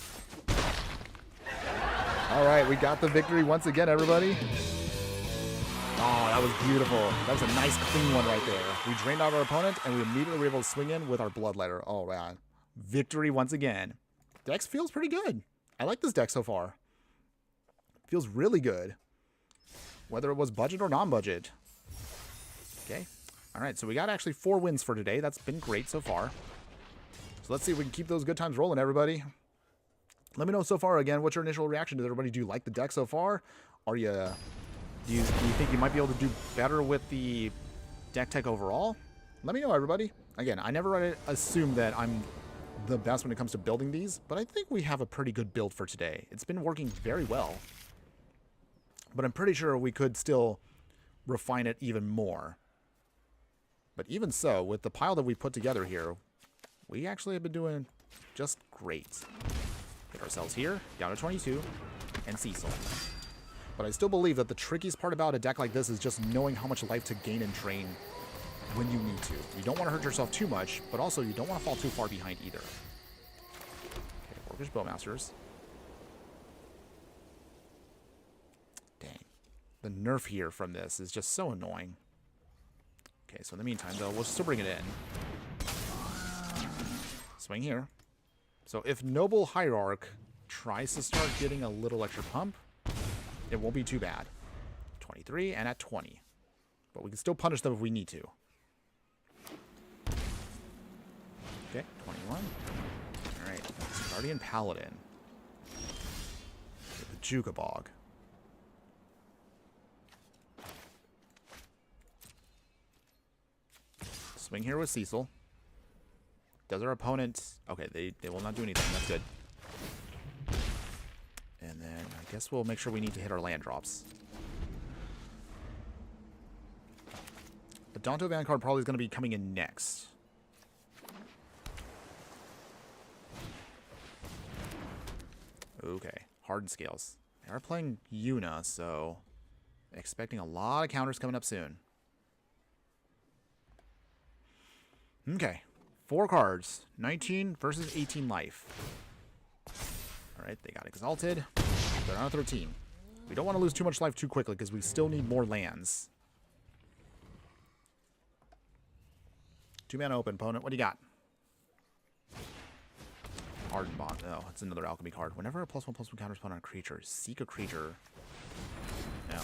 All right, we got the victory once again, everybody. Oh, that was beautiful. That was a nice, clean one right there. We drained out our opponent, and we immediately were able to swing in with our Bloodletter. Oh, man. Victory once again. Dex feels pretty good. I like this deck so far. Feels really good. Whether it was budget or non-budget. Okay. All right, so we got actually 4 wins for today. That's been great so far. So let's see if we can keep those good times rolling, everybody. Let me know so far, again, what's your initial reaction to everybody? Do you like the deck so far? Are you... Do you think you might be able to do better with the deck tech overall? Let me know, everybody. Again, I never assume that I'm the best when it comes to building these, but I think we have a pretty good build for today. It's been working very well. But I'm pretty sure we could still refine it even more. But even so, with the pile that we put together here, we actually have been doing just great. Get ourselves here, down to 22, and Cecil. But I still believe that the trickiest part about a deck like this is just knowing how much life to gain and drain when you need to. You don't want to hurt yourself too much, but also you don't want to fall too far behind either. Okay, Orcish Bowmasters. Dang. The nerf here from this is just so annoying. Okay, so in the meantime, though, we'll still bring it in. Swing here. So if Noble Hierarch tries to start getting a little extra pump, it won't be too bad. 23 and at 20. But we can still punish them if we need to. Okay, 21. Alright, Guardian Paladin. With the Jukabog. Swing here with Cecil. Does our opponent... Okay, they will not do anything. That's good. And then I guess we'll make sure we need to hit our land drops. Danto Vanguard probably is going to be coming in next. Okay, hardened scales. They are playing Yuna, so expecting a lot of counters coming up soon. Okay, 4 cards. 19 versus 18 life. Alright, they got exalted. They're on a 13. We don't want to lose too much life too quickly because we still need more lands. 2-mana open, opponent. What do you got? Hardened Bond. Oh, it's another alchemy card. Whenever a +1/+1 counters put on a creature, seek a creature. No,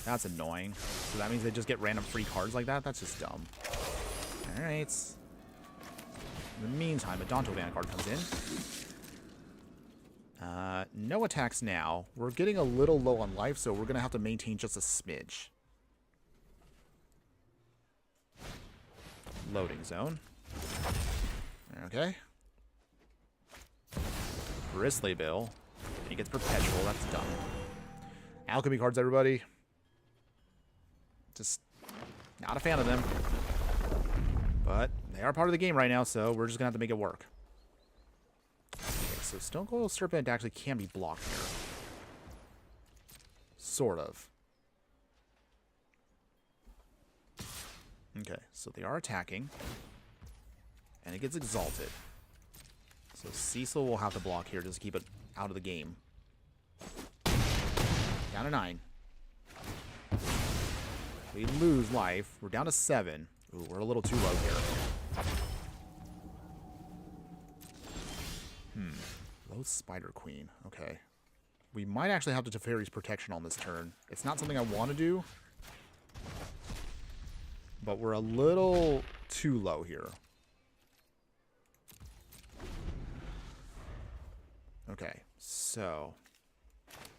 that's annoying. So that means they just get random free cards like that? That's just dumb. Alright. In the meantime, a Danto Vanguard comes in. No attacks now. We're getting a little low on life, so we're going to have to maintain just a smidge. Loading zone. Okay. Bristly Bill. He gets Perpetual. That's dumb. Alchemy cards, everybody. Just not a fan of them. But they are part of the game right now, so we're just going to have to make it work. Okay, so Stone Cold Serpent actually can be blocked here. Sort of. Okay, so they are attacking. And it gets exalted. So Cecil will have to block here just to keep it out of the game. Down to 9. We lose life. We're down to 7. Ooh, we're a little too low here. Low Spider Queen. Okay. We might actually have to Teferi's Protection on this turn. It's not something I want to do. But we're a little too low here. Okay, so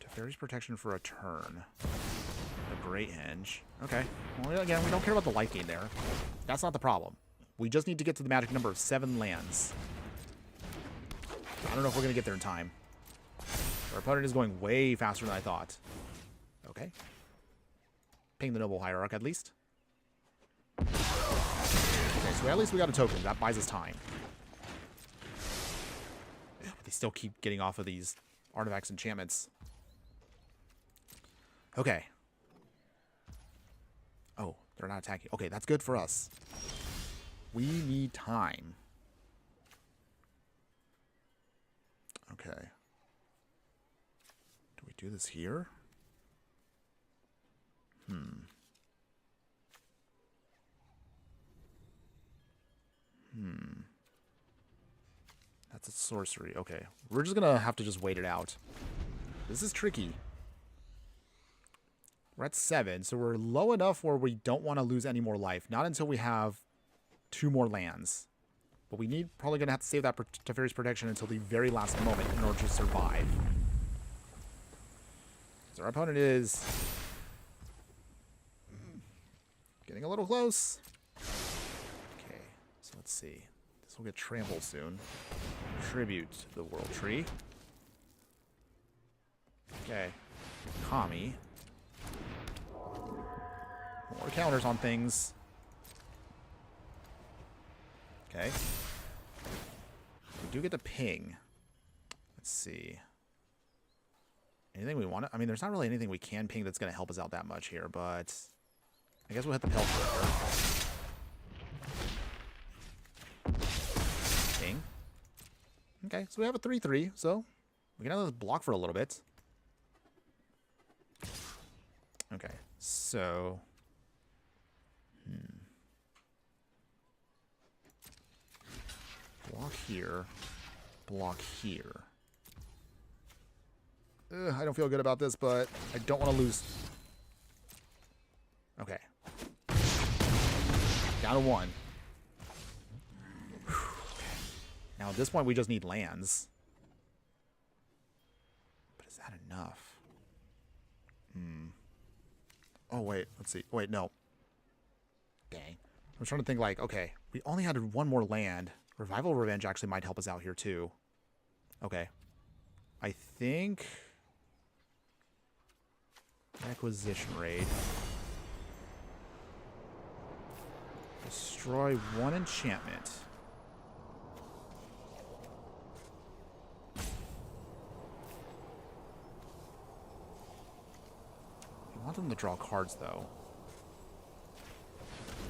Teferi's Protection for a turn. A Great Henge. Okay. Well, again, we don't care about the life gain there. That's not the problem. We just need to get to the magic number of 7 lands. I don't know if we're going to get there in time. Our opponent is going way faster than I thought. Okay. Ping the Noble Hierarch at least. Okay, so at least we got a token. That buys us time. They still keep getting off of these artifacts and enchantments. Okay. Oh, they're not attacking. Okay, that's good for us. We need time. Okay. Do we do this here? That's a sorcery. Okay. We're just going to have to just wait it out. This is tricky. We're at 7, so we're low enough where we don't want to lose any more life. Not until we have 2 more lands. But we need probably going to have to save that Teferi's Protection until the very last moment in order to survive. So our opponent is getting a little close. Okay, so let's see. This will get trampled soon. Tribute to the World Tree. Okay. Kami. More counters on things. Okay. We do get to ping. Let's see. Anything we want to... I mean, there's not really anything we can ping that's going to help us out that much here, but... I guess we'll hit the Peltor. Ping. Okay, so we have a 3-3, so... we can have this block for a little bit. Okay, so... Block here. Block here. I don't feel good about this, but I don't want to lose. Okay. Down to 1. Okay. Now at this point we just need lands. But is that enough? Oh wait, let's see. Wait, no. Dang. I'm trying to think like, okay, we only had 1 more land. Revival Revenge actually might help us out here too. Okay. I think... Acquisition Raid. Destroy one enchantment. We want them to draw cards, though.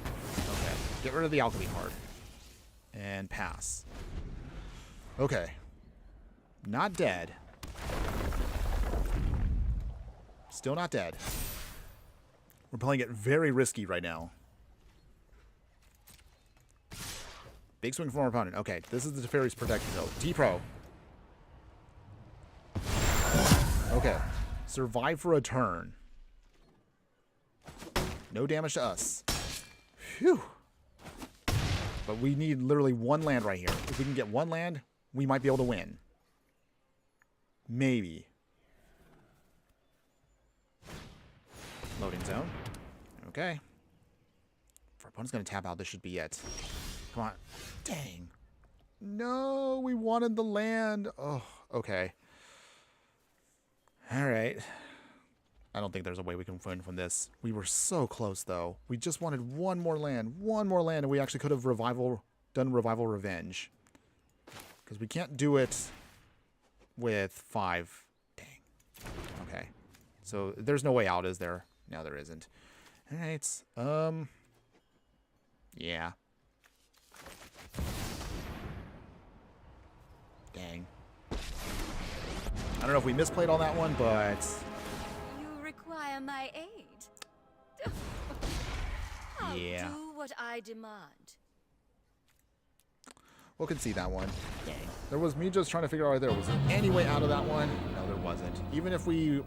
Okay. Get rid of the alchemy card. And pass. Okay. Not dead. Still not dead. We're playing it very risky right now. Big swing from our opponent. Okay, this is the Teferi's Protector though. T-Pro. Okay. Survive for a turn. No damage to us. Phew. But we need literally one land right here. If we can get one land, we might be able to win. Maybe. Loading zone. Okay. If our opponent's going to tap out, this should be it. Come on. Dang. No, we wanted the land. Oh, okay. All right. I don't think there's a way we can win from this. We were so close, though. We just wanted one more land, and we actually could have done Revival Revenge. Because we can't do it with 5. Dang. Okay. So there's no way out, is there? No, there isn't. All right. Yeah. Dang. I don't know if we misplayed on that one, but... You require my aid. I'll Yeah. do what I demand. We'll concede that one. Dang. There was me just trying to figure out if there was any way out of that one. No, there wasn't. Even if we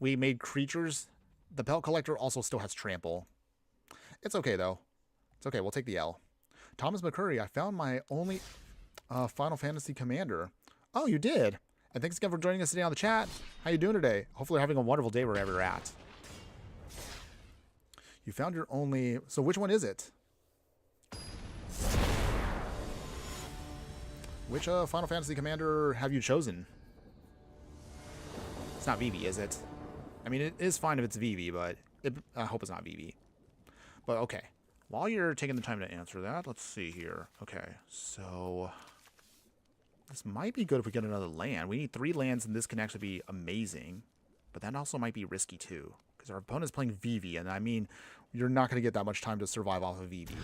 made creatures, the Pelt Collector also still has trample. It's okay, though. It's okay. We'll take the L. Thomas McCurry, I found my only Final Fantasy commander. Oh, you did? And thanks again for joining us today on the chat. How you doing today? Hopefully you're having a wonderful day wherever you're at. You found your only... So which one is it? Which Final Fantasy commander have you chosen? It's not Vivi, is it? I mean, it is fine if it's Vivi, but I hope it's not Vivi. But okay. While you're taking the time to answer that, let's see here. Okay, so... This might be good if we get another land. We need 3 lands, and this can actually be amazing. But that also might be risky, too. Because our opponent's playing Vivi, and I mean, you're not going to get that much time to survive off of Vivi.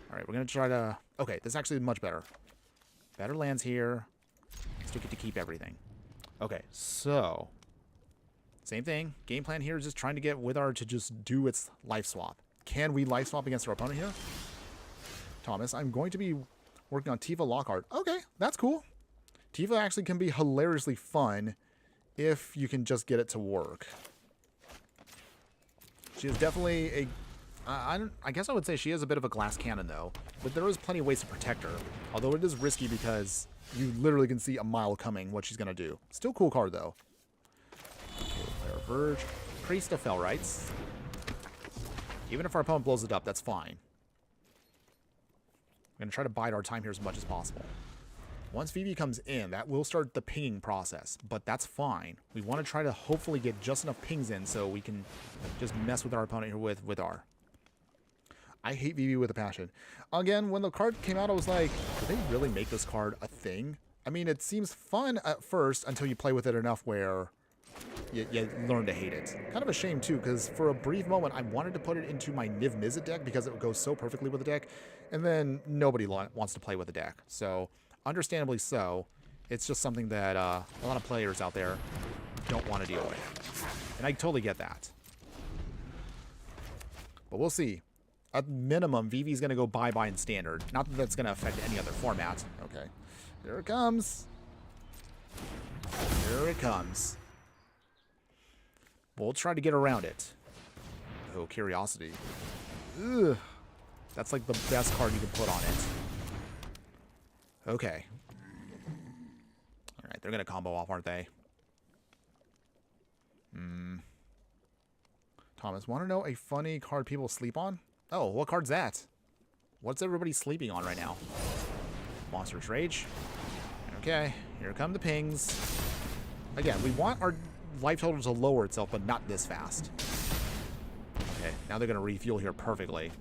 Alright, we're going to try to... Okay, this is actually much better. Better lands here. Still get to keep everything. Okay, so... Same thing. Game plan here is just trying to get Withar to just do its life swap. Can we life swap against our opponent here? Thomas, I'm going to be working on Tifa Lockhart. Okay, that's cool. Tifa actually can be hilariously fun if you can just get it to work. She is definitely a... I guess I would say she is a bit of a glass cannon, though. But there is plenty of ways to protect her. Although it is risky because you literally can see a mile coming what she's going to do. Still cool card, though. Okay, Verge. Priest of Felrights. Even if our opponent blows it up, that's fine. We're going to try to bide our time here as much as possible. Once Vivi comes in, that will start the pinging process, but that's fine. We want to try to hopefully get just enough pings in so we can just mess with our opponent here with Withar. I hate Vivi with a passion. Again, when the card came out, I was like, did they really make this card a thing? I mean, it seems fun at first until you play with it enough where you learn to hate it. Kind of a shame, too, because for a brief moment, I wanted to put it into my Niv Mizzet deck because it goes so perfectly with the deck, and then nobody wants to play with the deck. So... Understandably so. It's just something that a lot of players out there don't want to deal with. And I totally get that. But we'll see. At minimum, Vivi's going to go bye-bye in Standard. Not that that's going to affect any other format. Okay. Here it comes. Here it comes. We'll try to get around it. Oh, Curiosity. Ugh. That's like the best card you can put on it. Okay. Alright, they're going to combo off, aren't they? Thomas, want to know a funny card people sleep on? Oh, what card's that? What's everybody sleeping on right now? Monstrous Rage. Okay, here come the pings. Again, we want our life total to lower itself, but not this fast. Okay, now they're going to refuel here perfectly.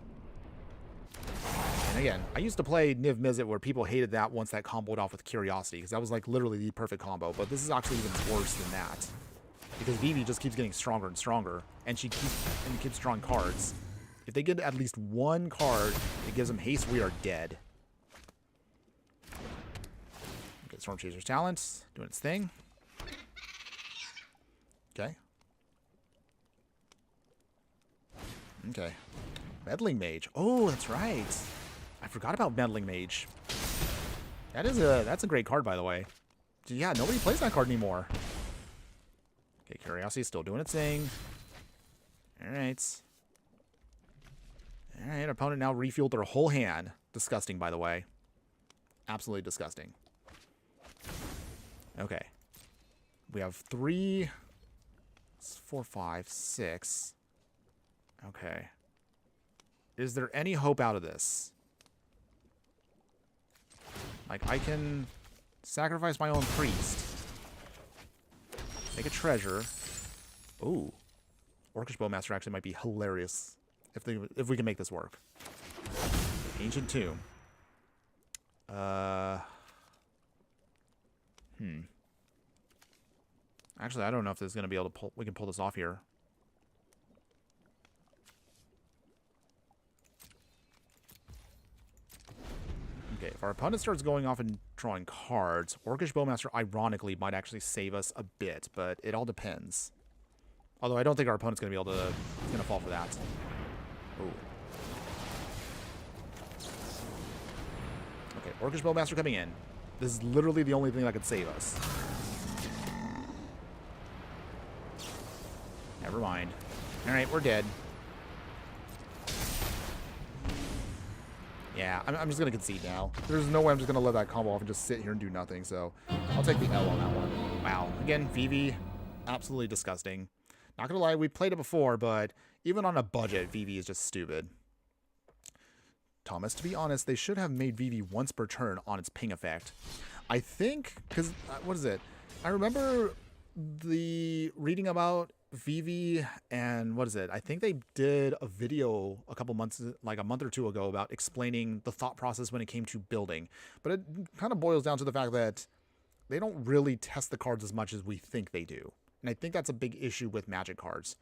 And again, I used to play Niv Mizzet where people hated that once that comboed off with Curiosity, because that was like literally the perfect combo. But this is actually even worse than that, because Vivi just keeps getting stronger and stronger, and she keeps drawing cards. If they get at least one card that gives them haste, we are dead. Okay, Storm Chaser's talent doing its thing. Okay. Okay. Meddling Mage. Oh, that's right. I forgot about Meddling Mage. That's a great card, by the way. Yeah, nobody plays that card anymore. Okay, Curiosity is still doing its thing. Alright. Alright, our opponent now refueled their whole hand. Disgusting, by the way. Absolutely disgusting. Okay. We have 3... 4, 5, 6. Okay. Is there any hope out of this? Like, I can sacrifice my own priest. Make a treasure. Ooh. Orcish Bowmaster actually might be hilarious if we can make this work. Ancient Tomb. Actually, I don't know if this is going to be able to pull. We can pull this off here. Okay, if our opponent starts going off and drawing cards, Orcish Bowmaster ironically might actually save us a bit, but it all depends. Although I don't think our opponent's going to be able to fall for that. Ooh. Okay, Orcish Bowmaster coming in. This is literally the only thing that could save us. Never mind. Alright, we're dead. Yeah, I'm just going to concede now. There's no way I'm just going to let that combo off and just sit here and do nothing, so I'll take the L on that one. Wow. Again, Vivi, absolutely disgusting. Not going to lie, we played it before, but even on a budget, Vivi is just stupid. Thomas, to be honest, they should have made Vivi once per turn on its ping effect. I think, because, what is it? I remember the reading about Vivi, and what is it? I think they did a video a couple months, like a month or two ago, about explaining the thought process when it came to building. But it kind of boils down to the fact that they don't really test the cards as much as we think they do. And I think that's a big issue with Magic cards.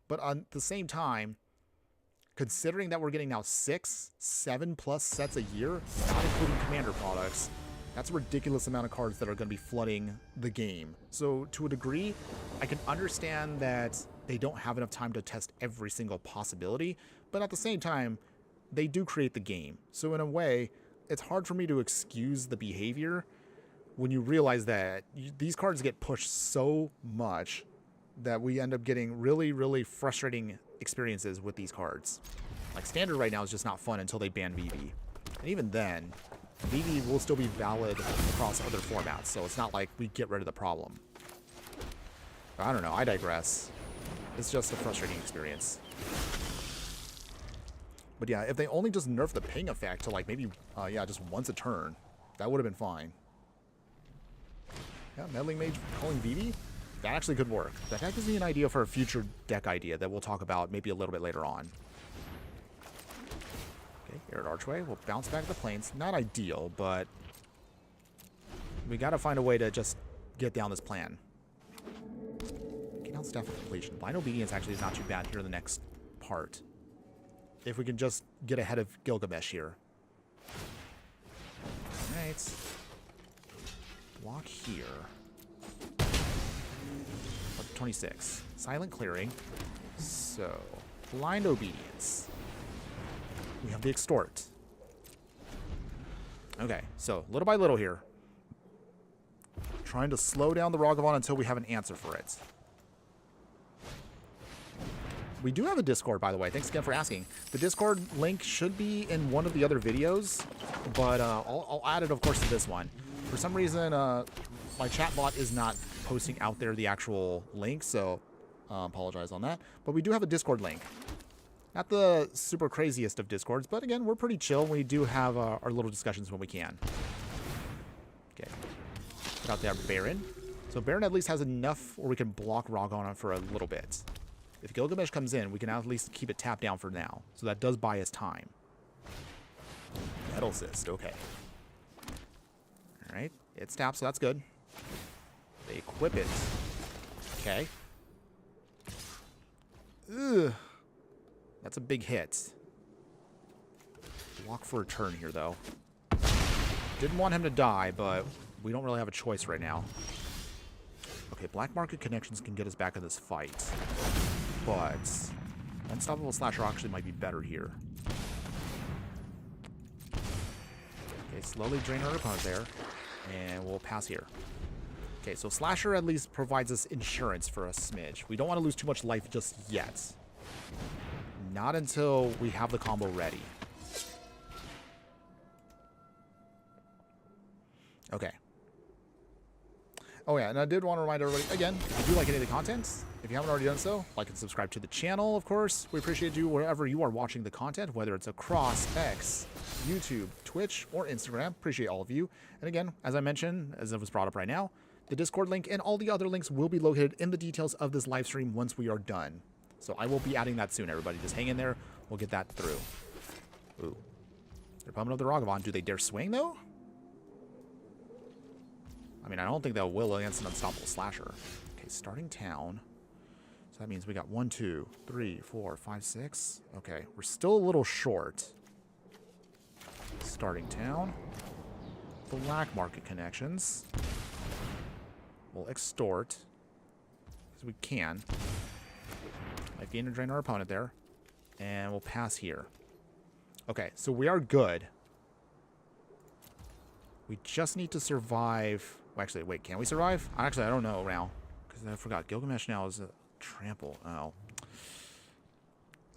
But at the same time, considering that we're getting now 6, 7+ sets a year, not including Commander products, that's a ridiculous amount of cards that are going to be flooding the game. So to a degree, I can understand that they don't have enough time to test every single possibility, but at the same time, they do create the game. So in a way, it's hard for me to excuse the behavior when you realize that these cards get pushed so much that we end up getting really, really frustrating experiences with these cards. Like, Standard right now is just not fun until they ban Vivi. And even then, Vivi will still be valid across other formats, so it's not like we get rid of the problem. I don't know, I digress. It's just a frustrating experience. But yeah, if they only just nerf the ping effect to like maybe, yeah, just once a turn, that would have been fine. Yeah, Meddling Mage calling Vivi? That actually could work. That gives me an idea for a future deck idea that we'll talk about maybe a little bit later on. Okay, here at Archway, we'll bounce back to the plains. Not ideal, but we gotta find a way to just get down this plan. Get down Staff of Completion. Blind Obedience actually is not too bad here in the next part. If we can just get ahead of Gilgamesh here. Alright. Block here. 26. Silent Clearing. So, Blind Obedience. We have the Extort. Okay, so little by little here. Trying to slow down the Ragavan until we have an answer for it. We do have a Discord, by the way. Thanks again for asking. The Discord link should be in one of the other videos, but I'll add it, of course, to this one. For some reason, my chat bot is not posting out there the actual link, so apologize on that. But we do have a Discord link. Not the super craziest of Discords, but again, we're pretty chill. We do have our little discussions when we can. Okay. Put out there Baron. So Baron at least has enough where we can block Ragana for a little bit. If Gilgamesh comes in, we can at least keep it tapped down for now. So that does buy us time. Metal Cyst, okay. Alright, it's tapped, so that's good. They equip it. Okay. Ugh. That's a big hit. Walk for a turn here, though. Didn't want him to die, but we don't really have a choice right now. Okay, Black Market Connections can get us back in this fight. But Unstoppable Slasher actually might be better here. Okay, slowly drain our opponent there. And we'll pass here. Okay, so Slasher at least provides us insurance for a smidge. We don't want to lose too much life just yet. Not until we have the combo ready. Okay. Oh yeah, and I did want to remind everybody, again, if you do like any of the content, if you haven't already done so, like and subscribe to the channel, of course. We appreciate you wherever you are watching the content, whether it's across X, YouTube, Twitch, or Instagram. Appreciate all of you. And again, as I mentioned, as it was brought up right now, the Discord link and all the other links will be located in the details of this live stream once we are done. So I will be adding that soon, everybody. Just hang in there. We'll get that through. Ooh. They're pumping up the Ragavan. Do they dare swing, though? I mean, I don't think they'll will against an Unstoppable Slasher. Okay, starting town. So that means we got 1, 2, 3, 4, 5, 6. Okay, we're still a little short. Starting town. Black Market Connections. We'll extort. As we can. Might gain or drain our opponent there. And we'll pass here. Okay, so we are good. We just need to survive. Well, actually, wait, can we survive? Actually, I don't know now. Because I forgot. Gilgamesh now is a trample. Oh.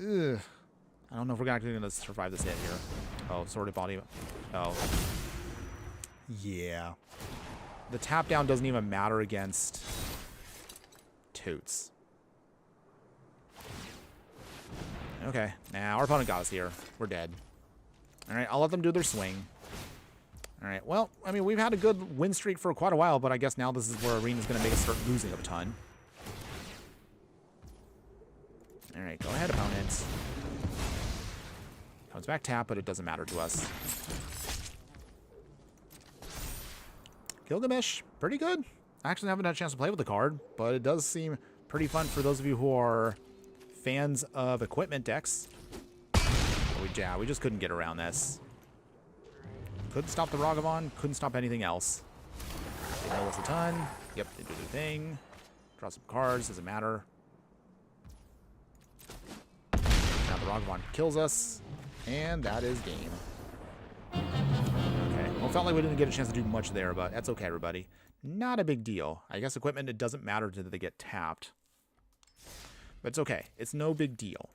Ugh. I don't know if we're actually going to survive this hit here. Oh, sorted body. Oh. Yeah. The tap down doesn't even matter against Toots. Okay. Now our opponent got us here. We're dead. Alright, I'll let them do their swing. Alright, well, I mean, we've had a good win streak for quite a while, but I guess now this is where Arena's going to make us start losing a ton. Alright, go ahead, opponent. Comes back tap, but it doesn't matter to us. Gilgamesh, pretty good. I actually haven't had a chance to play with the card, but it does seem pretty fun for those of you who are fans of equipment decks. But we just couldn't get around this. Couldn't stop the Ragavan, couldn't stop anything else. They know us a ton. Yep, they do their thing. Draw some cards, doesn't matter. Now the Ragavan kills us, and that is game. Okay, well, it felt like we didn't get a chance to do much there, but that's okay, everybody. Not a big deal. I guess equipment, it doesn't matter that they get tapped. But it's okay. It's no big deal.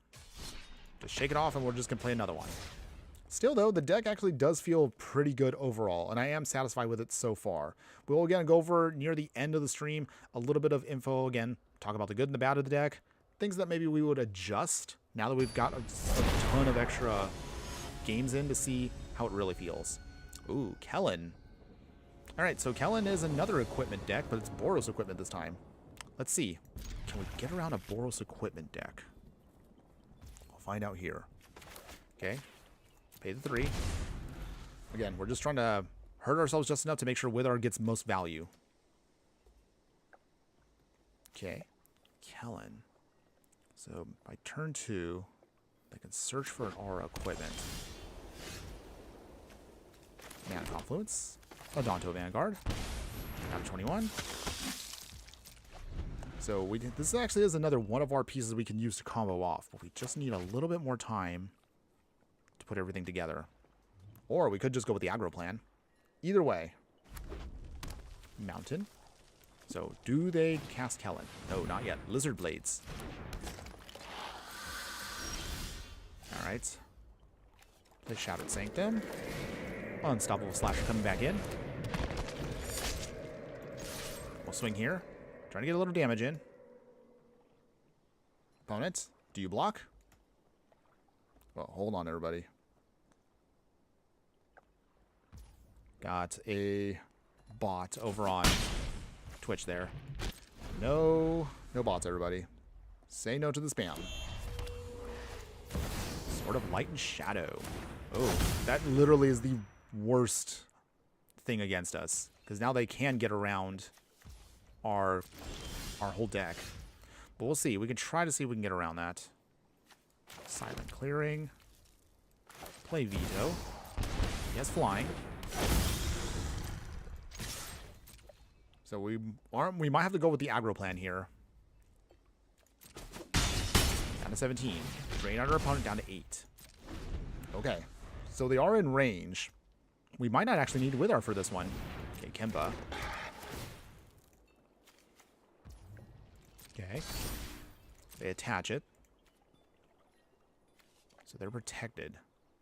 Just shake it off, and we're just going to play another one. Still, though, the deck actually does feel pretty good overall, and I am satisfied with it so far. We'll, again, go over near the end of the stream a little bit of info, again, talk about the good and the bad of the deck, things that maybe we would adjust now that we've got a ton of extra games in to see how it really feels. Ooh, Kellen. All right, so Kellen is another equipment deck, but it's Boros equipment this time. Let's see. Can we get around a Boros equipment deck? We'll find out here. Okay. Pay the 3. Again, we're just trying to hurt ourselves just enough to make sure Withar gets most value. Okay. Kellen. So, by turn 2, they can search for an aura equipment. Mana Confluence. Odonto Vanguard. Down to 21. So, this actually is another one of our pieces we can use to combo off, but we just need a little bit more time to put everything together. Or we could just go with the aggro plan. Either way. Mountain. So, do they cast Kellen? No, not yet. Lizard Blades. Alright. Play Shattered Sanctum. Unstoppable Slasher coming back in. We'll swing here. Trying to get a little damage in. Opponent, do you block? Well, hold on, everybody. Got a bot over on Twitch there. No bots, everybody. Say no to the spam. Sort of Light and Shadow. Oh, that literally is the worst thing against us. Because now they can get around our whole deck. But we'll see. We can try to see if we can get around that. Silent clearing. Play Veto. He has flying. So we might have to go with the aggro plan here. Down to 17. Drain our opponent down to 8. Okay. So they are in range. We might not actually need Withar for this one. Okay, Kemba. Okay. They attach it. So they're protected.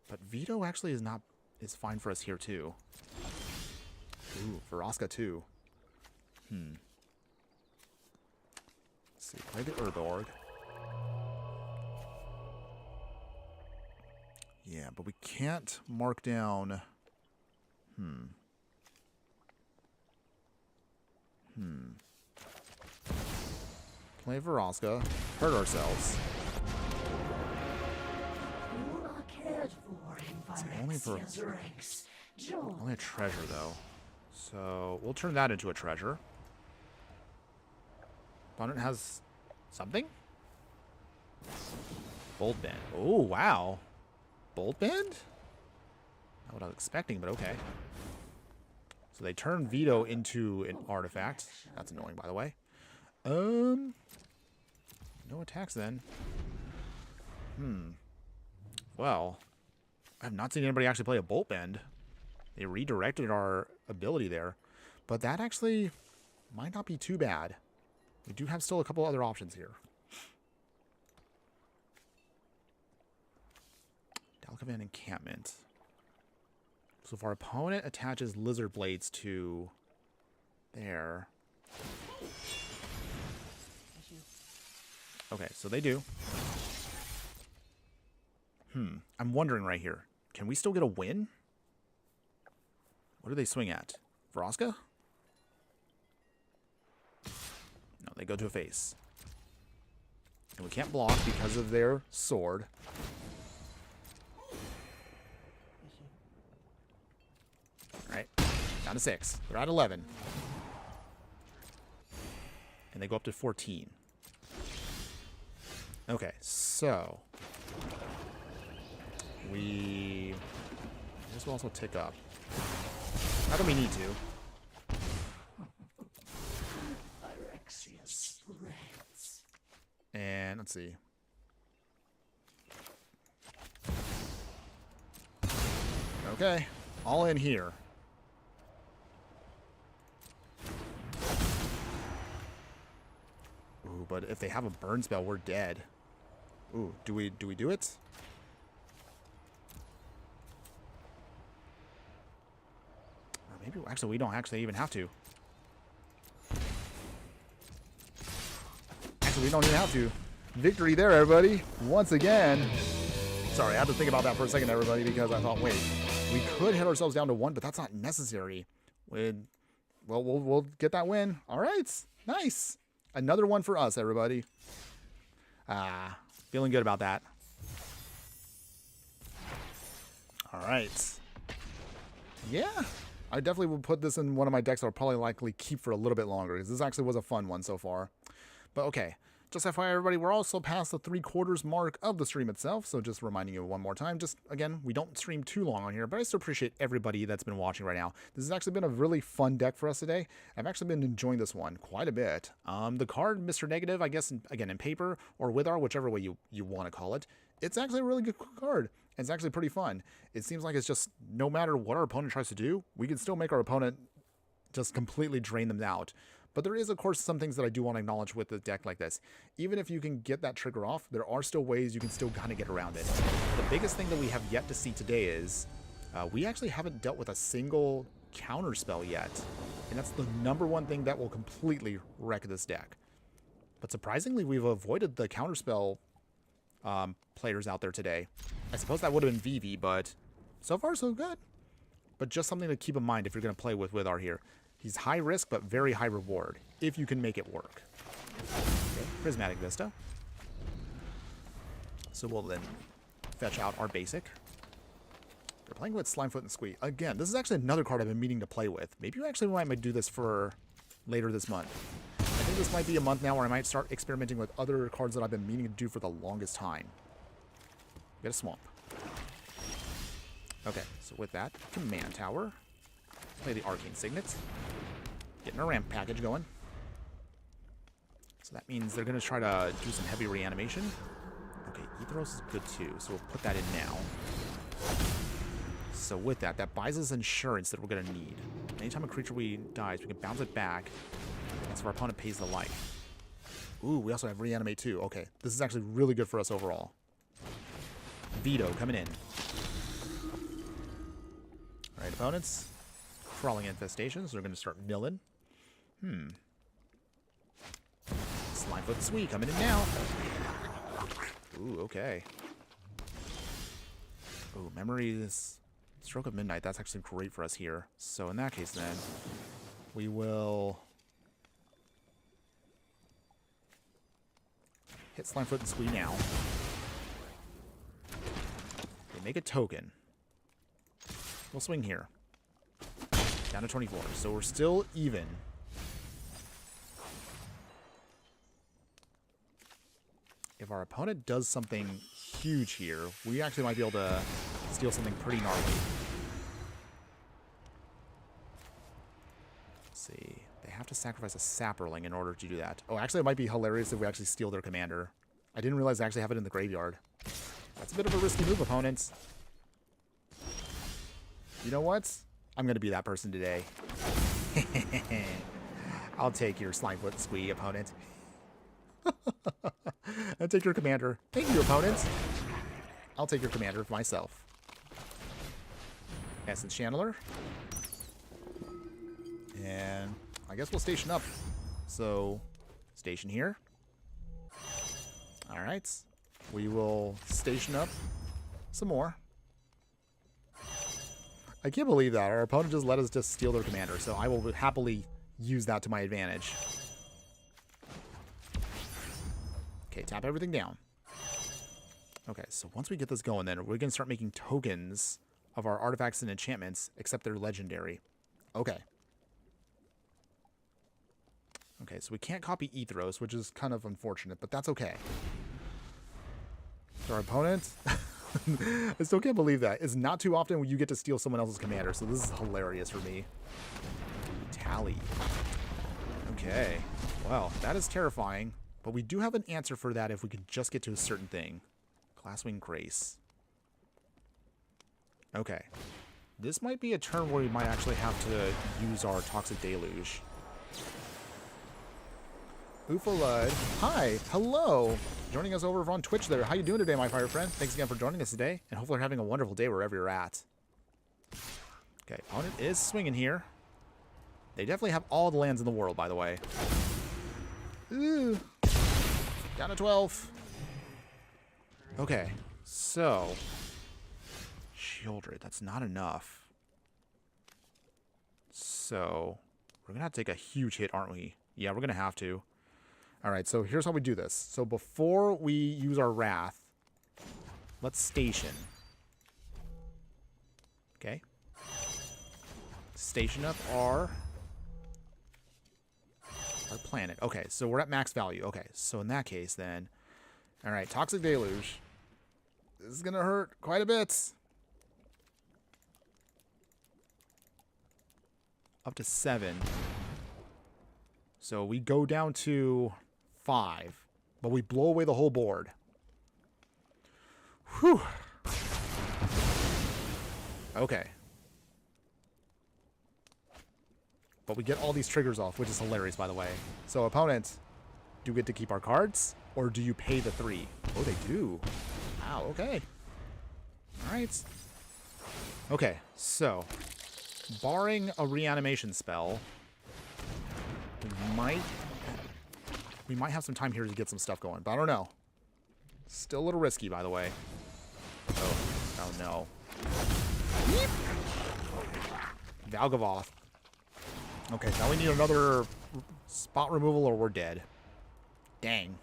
But Veto actually is fine for us here too. Ooh, Vraska too. Let's see, play the Urborg. Yeah, but we can't mark down. Play Vraska. Hurt ourselves. You are cared for in Phyrexia's ranks. Only a treasure though. So we'll turn that into a treasure. Opponent has something? Bolt Bend. Oh, wow. Bolt Bend? Not what I was expecting, but okay. So they turn Veto into an artifact. That's annoying, by the way. No attacks then. Well, I have not seen anybody actually play a Bolt Bend. They redirected our ability there. But that actually might not be too bad. We do have still a couple other options here. Dalkavan Encampment. So if our opponent attaches Lizard Blades to there. Okay, so they do. I'm wondering right here. Can we still get a win? What do they swing at? Vraska? No, they go to a face. And we can't block because of their sword. Alright, down to 6. They're at 11. And they go up to 14. Okay, so we... I guess we'll also tick up. Not that we need to. Phyrexia's strengths. And let's see. Okay, all in here. Ooh, but if they have a burn spell, we're dead. Ooh, do we do it? Or maybe actually we don't actually even have to. Actually, we don't even have to. Victory there, everybody. Once again. Sorry, I had to think about that for a second, everybody, because I thought, wait, we could hit ourselves down to 1, but that's not necessary. Well, we'll get that win. All right, nice. Another one for us, everybody. Feeling good about that. All right. Yeah, I definitely will put this in one of my decks I'll probably likely keep for a little bit longer, because this actually was a fun one so far. But okay, just FYI, everybody, we're also past the 3/4 mark of the stream itself, so just reminding you one more time, just, again, we don't stream too long on here, but I still appreciate everybody that's been watching right now. This has actually been a really fun deck for us today. I've actually been enjoying this one quite a bit. The card, Mr. Negative, I guess, again, in paper, or Withar, whichever way you want to call it, it's actually a really good card. It's actually pretty fun. It seems like it's just, no matter what our opponent tries to do, we can still make our opponent just completely drain them out. But there is, of course, some things that I do want to acknowledge with a deck like this. Even if you can get that trigger off, there are still ways you can still kind of get around it. The biggest thing that we have yet to see today is we actually haven't dealt with a single counter spell yet. And that's the #1 thing that will completely wreck this deck. But surprisingly, we've avoided the counter spell players out there today. I suppose that would have been Vivi, but so far so good. But just something to keep in mind if you're going to play with Withar here. He's high risk, but very high reward, if you can make it work. Okay, Prismatic Vista. So we'll then fetch out our basic. They're playing with Slimefoot and Squee. Again, this is actually another card I've been meaning to play with. Maybe you actually might do this for later this month. I think this might be a month now where I might start experimenting with other cards that I've been meaning to do for the longest time. Get a Swamp. Okay, so with that, Command Tower. Play the Arcane Signet. Getting a ramp package going. So that means they're going to try to do some heavy reanimation. Okay, Ethros is good too, so we'll put that in now. So with that, that buys us insurance that we're going to need. Anytime a creature dies, we can bounce it back. That's if our opponent pays the life. Ooh, we also have reanimate too. Okay, this is actually really good for us overall. Veto coming in. Alright, opponents. Crawling infestations. They're going to start milling. Slimefoot and Squee coming in now. Ooh, okay. Ooh, Memories. Stroke of Midnight. That's actually great for us here. So in that case then, we will hit Slimefoot and Squee now. They make a token. We'll swing here. Down to 24. So we're still even. If our opponent does something huge here, we actually might be able to steal something pretty gnarly. Let's see. They have to sacrifice a Sapperling in order to do that. Oh, actually, it might be hilarious if we actually steal their commander. I didn't realize they actually have it in the graveyard. That's a bit of a risky move, opponents. You know what? I'm going to be that person today. I'll take your Slimefoot and Squee, opponent. I'll take your commander. Thank you, opponents. I'll take your commander for myself. Essence Channeler. And I guess we'll station up. So, station here. Alright. We will station up some more. I can't believe that. Our opponent just let us just steal their commander, so I will happily use that to my advantage. Okay, tap everything down. Okay, so once we get this going, then we're going to start making tokens of our artifacts and enchantments, except they're legendary. Okay. Okay, so we can't copy Ethros, which is kind of unfortunate, but that's okay. So our opponent... I still can't believe that. It's not too often when you get to steal someone else's commander, so this is hilarious for me. Tally. Okay. Well, that is terrifying, but we do have an answer for that if we could just get to a certain thing. Glasswing Grace. Okay. This might be a turn where we might actually have to use our Toxic Deluge. Ufalud. Hi. Hello. Joining us over on Twitch there. How you doing today, my fire friend? Thanks again for joining us today, and hopefully you're having a wonderful day wherever you're at. Okay, opponent is swinging here. They definitely have all the lands in the world, by the way. Ooh. Down to 12. Okay, so... Shieldred, that's not enough. So, we're going to have to take a huge hit, aren't we? Yeah, we're going to have to. Alright, so here's how we do this. So before we use our Wrath, let's station. Okay. Station up our planet. Okay, so we're at max value. Okay, so in that case then... Alright, Toxic Deluge. This is going to hurt quite a bit. Up to 7. So we go down to 5, but we blow away the whole board. Whew. Okay. But we get all these triggers off, which is hilarious, by the way. So, opponent, do you get to keep our cards, or do you pay the 3? Oh, they do. Wow, okay. Alright. Okay, so, barring a reanimation spell, we might have some time here to get some stuff going, but I don't know. Still a little risky, by the way. Oh no. Valgavoth. Okay, now we need another spot removal or we're dead. Dang.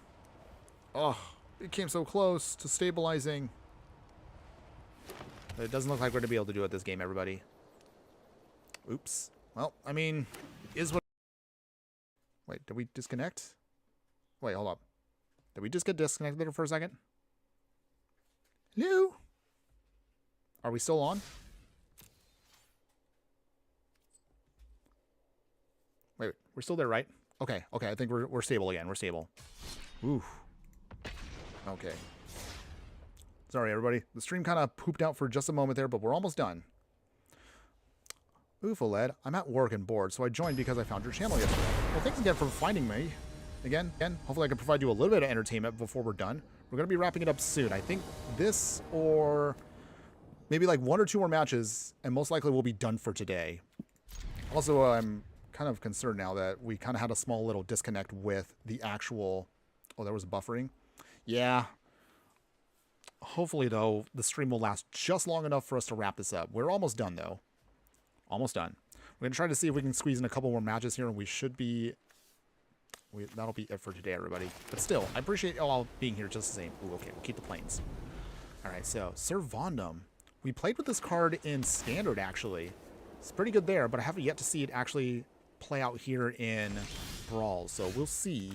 Oh, it came so close to stabilizing. It doesn't look like we're going to be able to do it this game, everybody. Oops. Well, I mean, is what... Wait, did we disconnect? Wait, hold up. Did we just get disconnected there for a second? Hello? Are we still on? Wait, we're still there, right? Okay, okay, I think we're stable again. We're stable. Oof. Okay. Sorry, everybody. The stream kind of pooped out for just a moment there, but we're almost done. Oof, Oled. I'm at work and bored, so I joined because I found your channel yesterday. Well, thanks again for finding me. Again, hopefully I can provide you a little bit of entertainment before we're done. We're going to be wrapping it up soon. I think this or maybe like 1 or 2 more matches, and most likely we'll be done for today. Also, I'm kind of concerned now that we kind of had a small little disconnect with the actual... Oh, there was buffering. Yeah. Hopefully, though, the stream will last just long enough for us to wrap this up. We're almost done, though. Almost done. We're going to try to see if we can squeeze in a couple more matches here, and we should be... that'll be it for today, everybody. But still, I appreciate you all being here just the same. Ooh, okay, we'll keep the planes. All right, so Servandum. We played with this card in Standard, actually. It's pretty good there, but I haven't yet to see it actually play out here in Brawl. So we'll see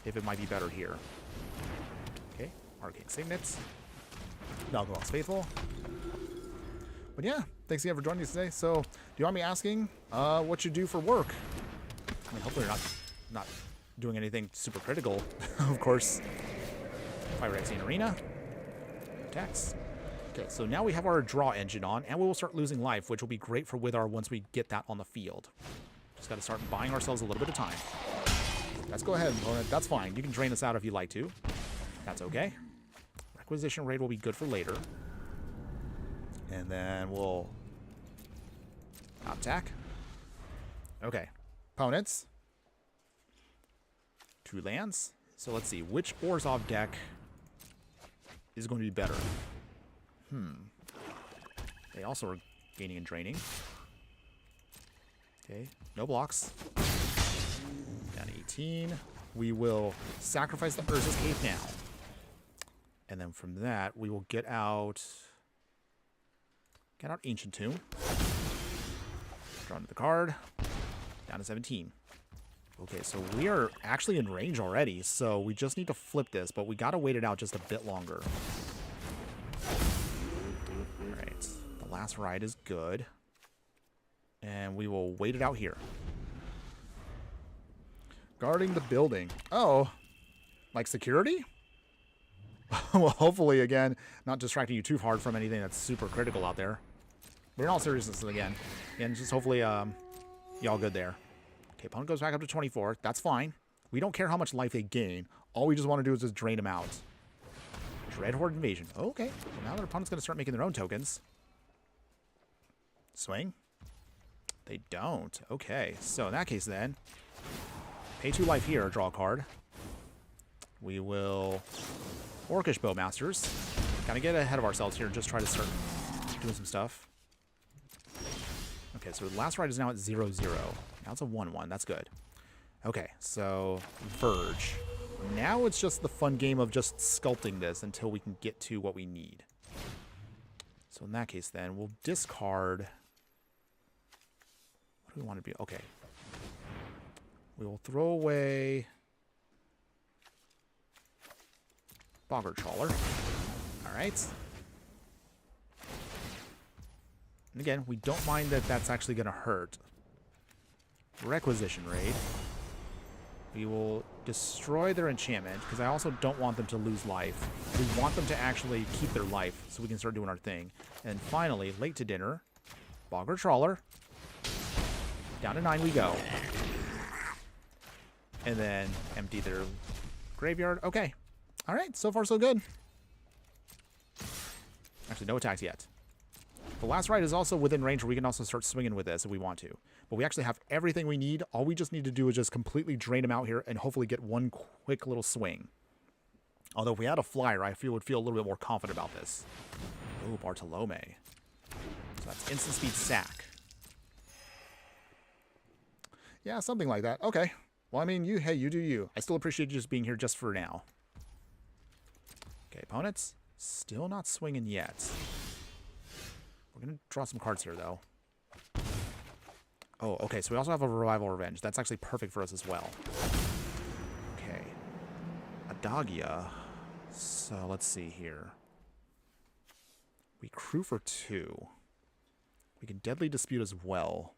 if it might be better here. Okay, Arcane Signets. Balgalox Faithful. But yeah, thanks again for joining us today. So, do you want me asking what you do for work? I mean, hopefully you're not doing anything super critical, of course. Pyrexine Arena. Attacks. Okay, so now we have our draw engine on, and we will start losing life, which will be great for Withar once we get that on the field. Just got to start buying ourselves a little bit of time. Let's go ahead, opponent. That's fine. You can drain us out if you like to. That's okay. Requisition raid will be good for later. And then we'll attack. Okay. Opponents. 2 lands. So let's see. Which Orzhov deck is going to be better? They also are gaining and draining. Okay. No blocks. Down 18. We will sacrifice the Urza's Cave now. And then from that, we will get out Ancient Tomb. Draw into the card. Down to 17. Okay, so we are actually in range already, so we just need to flip this, but we got to wait it out just a bit longer. Alright, the last ride is good. And we will wait it out here. Guarding the building. Oh, like security? Well, hopefully, again, not distracting you too hard from anything that's super critical out there. But in all seriousness, again, just hopefully y'all good there. Okay, opponent goes back up to 24. That's fine. We don't care how much life they gain. All we just want to do is just drain them out. Dreadhorde Invasion. Okay, well, now their opponent's going to start making their own tokens. Swing. They don't. Okay, so in that case then, pay 2 life here, draw a card. We will Orcish Bowmasters. Gotta get ahead of ourselves here and just try to start doing some stuff. Okay, so the last ride is now at 0-0. Now it's a 1-1. That's good. Okay, so Verge. Now it's just the fun game of just sculpting this until we can get to what we need. So in that case then, we'll discard... What do we want to be? Okay. We will throw away... Bogger Trawler. Alright. And again, we don't mind that that's actually going to hurt. Requisition Raid. We will destroy their enchantment, because I also don't want them to lose life. We want them to actually keep their life, so we can start doing our thing. And finally, late to dinner, Bogger Trawler. Down to 9 we go. And then empty their graveyard. Okay. Alright, so far so good. Actually, no attacks yet. The last ride is also within range where we can also start swinging with this if we want to. But we actually have everything we need. All we just need to do is just completely drain them out here and hopefully get one quick little swing. Although if we had a flyer, I would feel a little bit more confident about this. Oh, Bartolome. So that's instant speed sack. Yeah, something like that. Okay. Well, I mean, hey, you do you. I still appreciate you just being here just for now. Okay, opponents. Still not swinging yet. We're going to draw some cards here, though. Oh, okay, so we also have a Revival Revenge. That's actually perfect for us as well. Okay. Adagia. So, let's see here. We crew for 2. We can Deadly Dispute as well.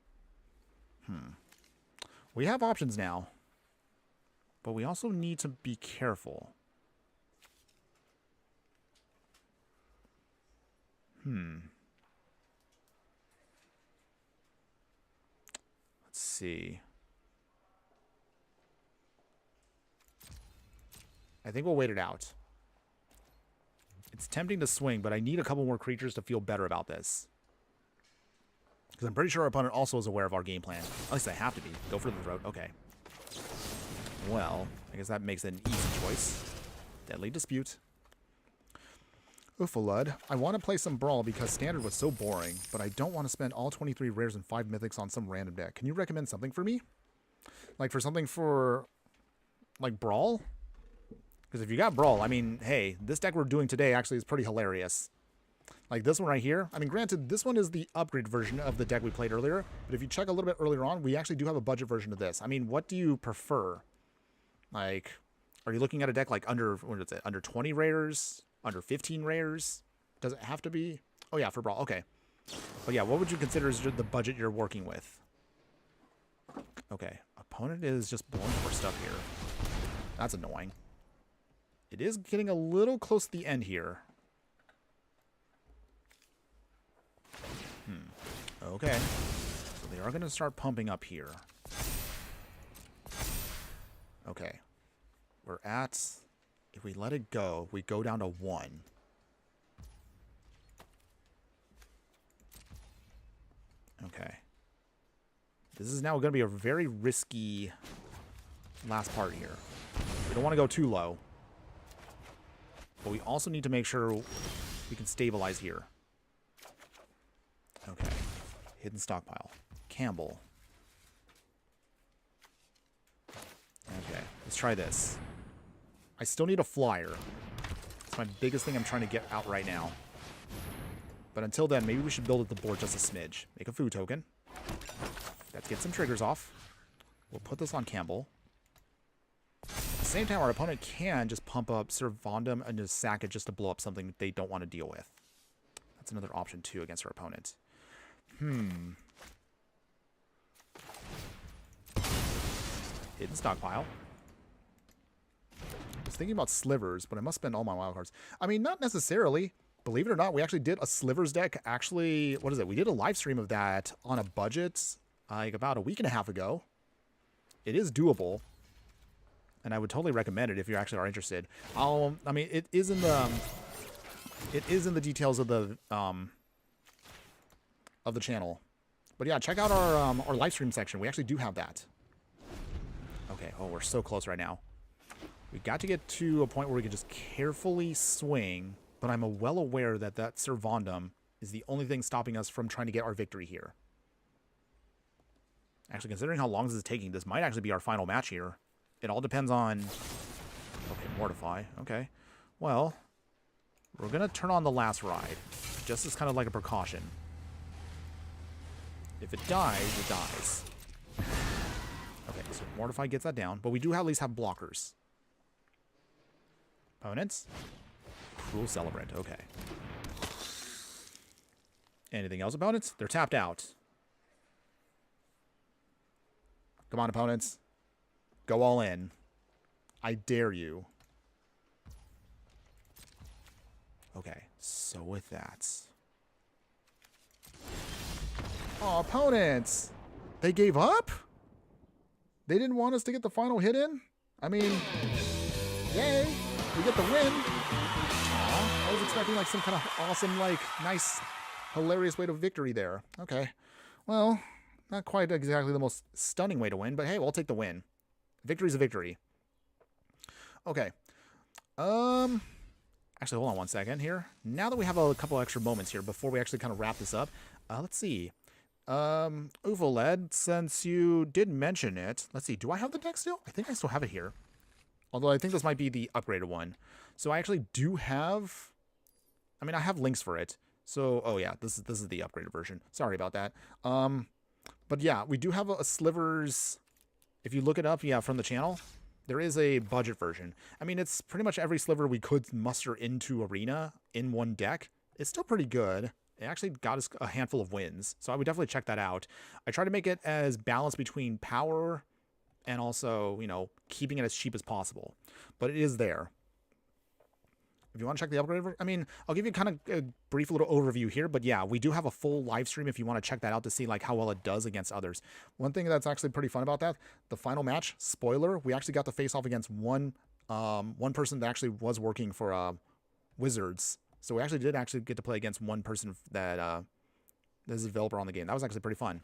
We have options now. But we also need to be careful. Let's see. I think we'll wait it out. It's tempting to swing, but I need a couple more creatures to feel better about this. Because I'm pretty sure our opponent also is aware of our game plan. At least I have to be. Go for the throat. Okay. Well, I guess that makes it an easy choice. Deadly Dispute. Uffalud. I want to play some Brawl because Standard was so boring, but I don't want to spend all 23 rares and 5 mythics on some random deck. Can you recommend something for me? Like for something for, like, Brawl? Because if you got Brawl, I mean, hey, this deck we're doing today actually is pretty hilarious. Like this one right here. I mean, granted, this one is the upgrade version of the deck we played earlier, but if you check a little bit earlier on, we actually do have a budget version of this. I mean, what do you prefer? Like, are you looking at a deck like under, what is it, under 20 rares? Under 15 rares? Does it have to be? Oh yeah, for Brawl. Okay. But yeah, what would you consider is the budget you're working with? Okay. Opponent is just blowing for stuff here. That's annoying. It is getting a little close to the end here. Okay. So they are going to start pumping up here. Okay. We're at... If we let it go, we go down to 1. Okay. This is now going to be a very risky last part here. We don't want to go too low. But we also need to make sure we can stabilize here. Okay. Hidden Stockpile. Campbell. Okay. Let's try this. I still need a flyer. It's my biggest thing I'm trying to get out right now. But until then, maybe we should build up the board just a smidge. Make a food token. Let's get some triggers off. We'll put this on Campbell. At the same time, our opponent can just pump up Servandum and just sack it just to blow up something that they don't want to deal with. That's another option, too, against our opponent. Hidden Stockpile. I was thinking about Slivers, but I must spend all my wild cards. I mean, not necessarily. Believe it or not, we actually did a Slivers deck. Actually, what is it? We did a live stream of that on a budget like about a week and a half ago. It is doable. And I would totally recommend it if you actually are interested. I mean, it is in the details of the channel. But yeah, check out our live stream section. We actually do have that. Okay. Oh, we're so close right now. We got to get to a point where we can just carefully swing, but I'm well aware that that Servandum is the only thing stopping us from trying to get our victory here. Actually, considering how long this is taking, this might actually be our final match here. It all depends on... Okay, Mortify. Okay. Well, we're going to turn on the last ride, just as kind of like a precaution. If it dies, it dies. Okay, so Mortify gets that down, but we do at least have blockers. Opponents? Cruel Celebrant, okay. Anything else, opponents? They're tapped out. Come on, opponents. Go all in. I dare you. Okay, so with that... Oh, opponents! They gave up? They didn't want us to get the final hit in? I mean, yay! We get the win! Aw, I was expecting like some kind of awesome, like, nice, hilarious way to victory there. Okay. Well, not quite exactly the most stunning way to win, but hey, we'll take the win. Victory's a victory. Okay. Actually, hold on one second here. Now that we have a couple extra moments here before we actually kind of wrap this up, let's see. Uvaled, since you did mention it, let's see, do I have the deck still? I think I still have it here. Although I think this might be the upgraded one. So I actually do have, I mean, I have links for it. So, oh yeah, this is the upgraded version. Sorry about that. But yeah, we do have a Slivers. If you look it up, yeah, from the channel, there is a budget version. I mean, it's pretty much every sliver we could muster into Arena in one deck. It's still pretty good. It actually got us a handful of wins, so I would definitely check that out. I try to make it as balanced between power and also, you know, keeping it as cheap as possible. But it is there. If you want to check the upgrade, I mean, I'll give you kind of a brief little overview here, but yeah, we do have a full live stream if you want to check that out to see like how well it does against others. One thing that's actually pretty fun about that, the final match, spoiler, we actually got to face off against one person that actually was working for Wizards. So we actually did get to play against one person that is a developer on the game. That was actually pretty fun.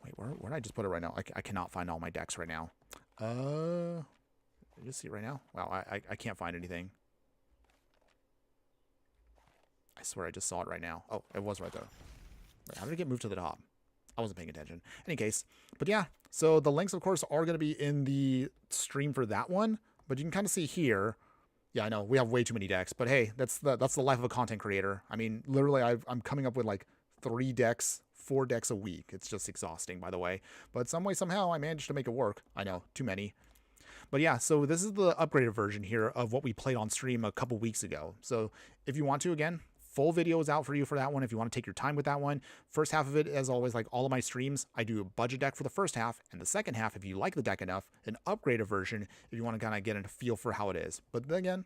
Wait, where did I just put it right now? I cannot find all my decks right now. You just see it right now? Wow, I can't find anything. I swear I just saw it right now. Oh, it was right there. Wait, how did it get moved to the top? I wasn't paying attention. Any case, but yeah, so the links, of course, are going to be in the stream for that one. But you can kind of see here. Yeah, I know we have way too many decks, but hey, that's the life of a content creator. I mean, literally, I'm coming up with like 4 decks a week. It's just exhausting, by the way. But some way, somehow, I managed to make it work. I know, too many. But yeah, so this is the upgraded version here of what we played on stream a couple weeks ago. So if you want to, again, full video is out for you for that one if you want to take your time with that one. First half of it, as always, like all of my streams, I do a budget deck for the first half, and the second half, if you like the deck enough, an upgraded version if you want to kind of get a feel for how it is. But then again,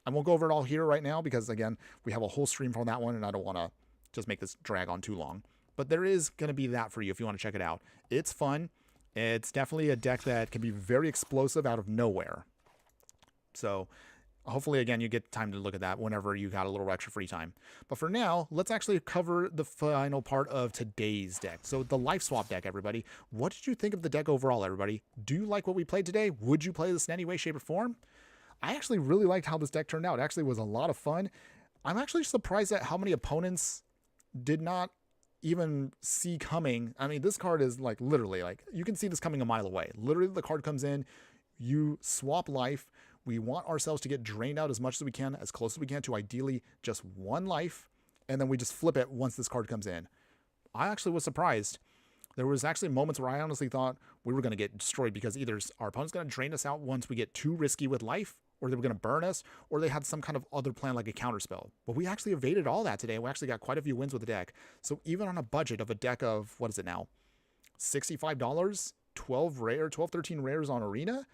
I won't go over it all here right now because, again, we have a whole stream from that one, and I don't want to just make this drag on too long. But there is going to be that for you if you want to check it out. It's fun. It's definitely a deck that can be very explosive out of nowhere. So hopefully, again, you get time to look at that whenever you got a little extra free time. But for now, let's actually cover the final part of today's deck. So the Life Swap deck, everybody. What did you think of the deck overall, everybody? Do you like what we played today? Would you play this in any way, shape, or form? I actually really liked how this deck turned out. It actually was a lot of fun. I'm actually surprised at how many opponents did not even see coming. I mean, this card is like literally like you can see this coming a mile away. Literally, the card comes in, you swap life. We want ourselves to get drained out as much as we can, as close as we can to ideally just 1 life, and then we just flip it once this card comes in. I actually was surprised. There was actually moments where I honestly thought we were going to get destroyed because either our opponent's going to drain us out once we get too risky with life, or they were going to burn us, or they had some kind of other plan like a counterspell. But we actually evaded all that today. We actually got quite a few wins with the deck. So even on a budget of a deck of, what is it now? $65, 13 rares on Arena?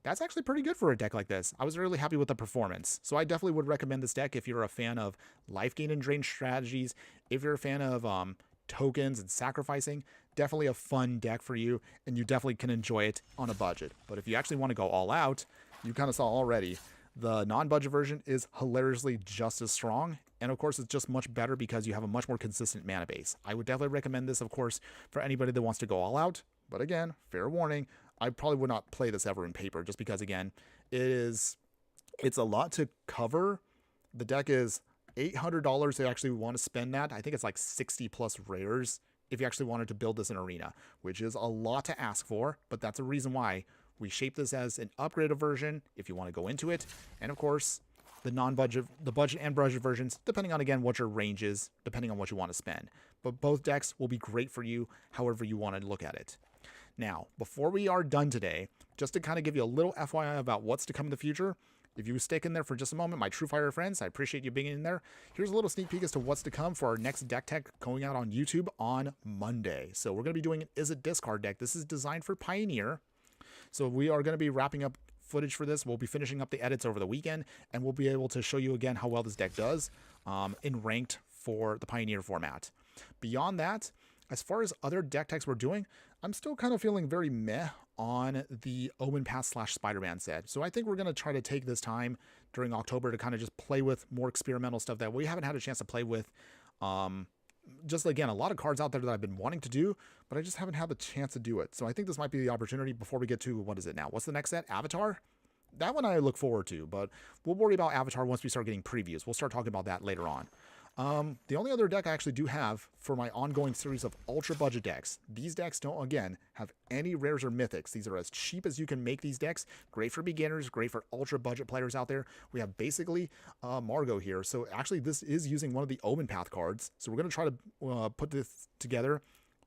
That's actually pretty good for a deck like this. I was really happy with the performance. So I definitely would recommend this deck if you're a fan of life gain and drain strategies. If you're a fan of tokens and sacrificing, definitely a fun deck for you, and you definitely can enjoy it on a budget. But if you actually want to go all out, you kind of saw already, the non-budget version is hilariously just as strong. And of course, it's just much better because you have a much more consistent mana base. I would definitely recommend this, of course, for anybody that wants to go all out. But again, fair warning, I probably would not play this ever in paper just because, again, it's a lot to cover. The deck is $800 to actually want to spend that. I think it's like 60 plus rares if you actually wanted to build this in Arena, which is a lot to ask for, but that's a reason why we shape this as an upgraded version if you want to go into it. And of course, the budget and budget versions, depending on, again, what your range is, depending on what you want to spend. But both decks will be great for you however you want to look at it. Now, before we are done today, just to kind of give you a little FYI about what's to come in the future, if you stick in there for just a moment, my True Fire friends, I appreciate you being in there. Here's a little sneak peek as to what's to come for our next deck tech going out on YouTube on Monday. So we're going to be doing an Is It Discard deck. This is designed for Pioneer. So we are going to be wrapping up footage for this. We'll be finishing up the edits over the weekend, and we'll be able to show you again how well this deck does in ranked for the Pioneer format. Beyond that, as far as other deck techs we're doing, I'm still kind of feeling very meh on the Omen Pass / Spider-Man set. So I think we're going to try to take this time during October to kind of just play with more experimental stuff that we haven't had a chance to play with. Just again, a lot of cards out there that I've been wanting to do, but I just haven't had the chance to do it. So I think this might be the opportunity before we get to, what is it now? What's the next set? Avatar? That one I look forward to, but we'll worry about Avatar once we start getting previews. We'll start talking about that later on. The only other deck I actually do have for my ongoing series of ultra budget decks, these decks don't, again, have any rares or mythics. These are as cheap as you can make these decks. Great for beginners, great for ultra budget players out there. We have basically Margot here. So actually this is using one of the Omen Path cards. So we're going to try to put this together.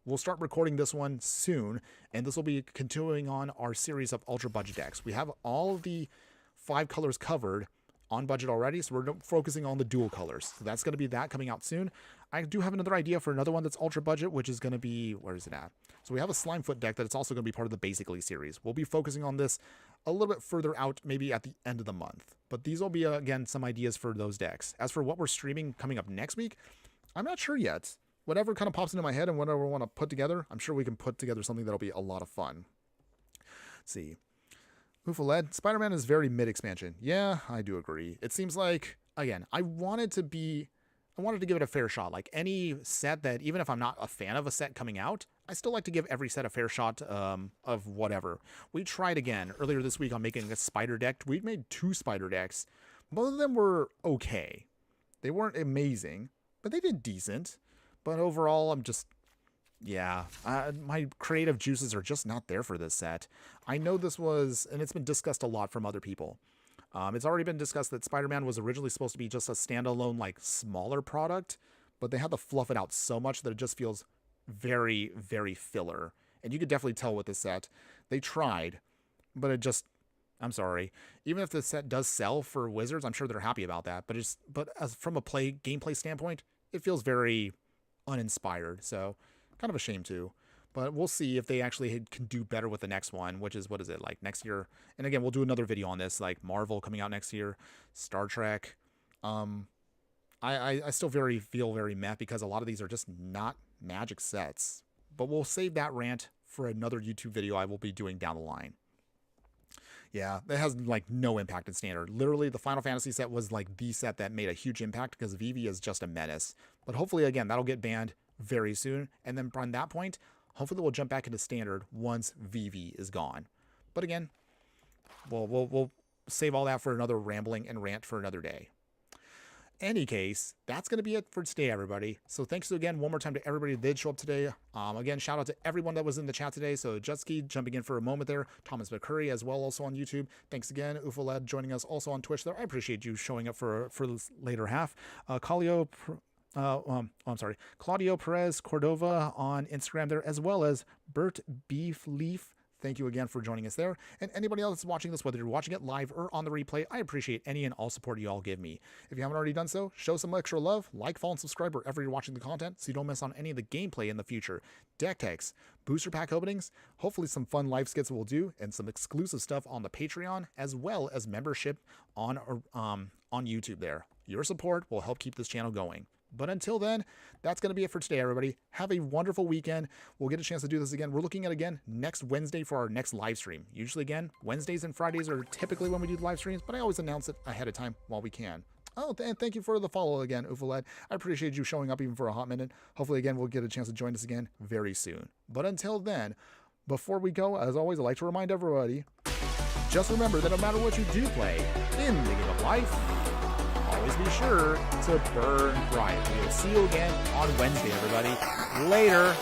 We'll start recording this one soon, and this will be continuing on our series of ultra budget decks. We have all of the 5 colors covered on budget already, so we're focusing on the dual colors. So that's going to be that coming out soon. I do have another idea for another one that's ultra budget, which is going to be, where is it at? So we have a Slimefoot deck that it's also going to be part of the Basically series. We'll be focusing on this a little bit further out, maybe at the end of the month. But these will be, again, some ideas for those decks. As for what we're streaming coming up next week, I'm not sure yet. Whatever kind of pops into my head and whatever I want to put together, I'm sure we can put together something that'll be a lot of fun. Let's see. Oofaled, Spider-Man is very mid-expansion. Yeah, I do agree. It seems like, again, I wanted to give it a fair shot. Like any set that, even if I'm not a fan of a set coming out, I still like to give every set a fair shot of whatever. We tried again earlier this week on making a spider deck. We made 2 spider decks. Both of them were okay. They weren't amazing, but they did decent. But overall, I'm just, yeah, my creative juices are just not there for this set. I know this was, and it's been discussed a lot from other people. It's already been discussed that Spider-Man was originally supposed to be just a standalone, like, smaller product, but they had to fluff it out so much that it just feels very, very filler. And you could definitely tell with this set. They tried, but it just, I'm sorry. Even if the set does sell for Wizards, I'm sure they're happy about that. But as from a gameplay standpoint, it feels very uninspired. So kind of a shame too. But we'll see if they actually can do better with the next one, which is, what is it, like next year? And again, we'll do another video on this, like Marvel coming out next year, Star Trek. I still feel very meh because a lot of these are just not Magic sets. But we'll save that rant for another YouTube video I will be doing down the line. Yeah, that has like no impact in Standard. Literally, the Final Fantasy set was like the set that made a huge impact because Vivi is just a menace. But hopefully, again, that'll get banned very soon. And then from that point, hopefully we'll jump back into Standard once Vivi is gone. But again, we'll save all that for another rambling and rant for another day. Any case, that's going to be it for today, everybody. So thanks again one more time to everybody that did show up today. Again, shout out to everyone that was in the chat today. So Jutski jumping in for a moment there. Thomas McCurry as well, also on YouTube. Thanks again. Ufaled joining us also on Twitch there. I appreciate you showing up for this later half. Claudio Perez Cordova on Instagram there, as well as Bert Beef Leaf. Thank you again for joining us there. And anybody else that's watching this, whether you're watching it live or on the replay, I appreciate any and all support you all give me. If you haven't already done so, show some extra love, like, follow, and subscribe wherever you're watching the content so you don't miss on any of the gameplay in the future. Deck techs, booster pack openings, hopefully some fun live skits we'll do, and some exclusive stuff on the Patreon, as well as membership on YouTube there. Your support will help keep this channel going. But until then, that's going to be it for today, everybody. Have a wonderful weekend. We'll get a chance to do this again. We're looking at, again, next Wednesday for our next live stream. Usually, again, Wednesdays and Fridays are typically when we do live streams, but I always announce it ahead of time while we can. Oh, and thank you for the follow again, Ufaled. I appreciate you showing up even for a hot minute. Hopefully, again, we'll get a chance to join us again very soon. But until then, before we go, as always, I'd like to remind everybody, just remember that no matter what you do play in the game of life, always be sure to burn bright. We will see you again on Wednesday, everybody. Later.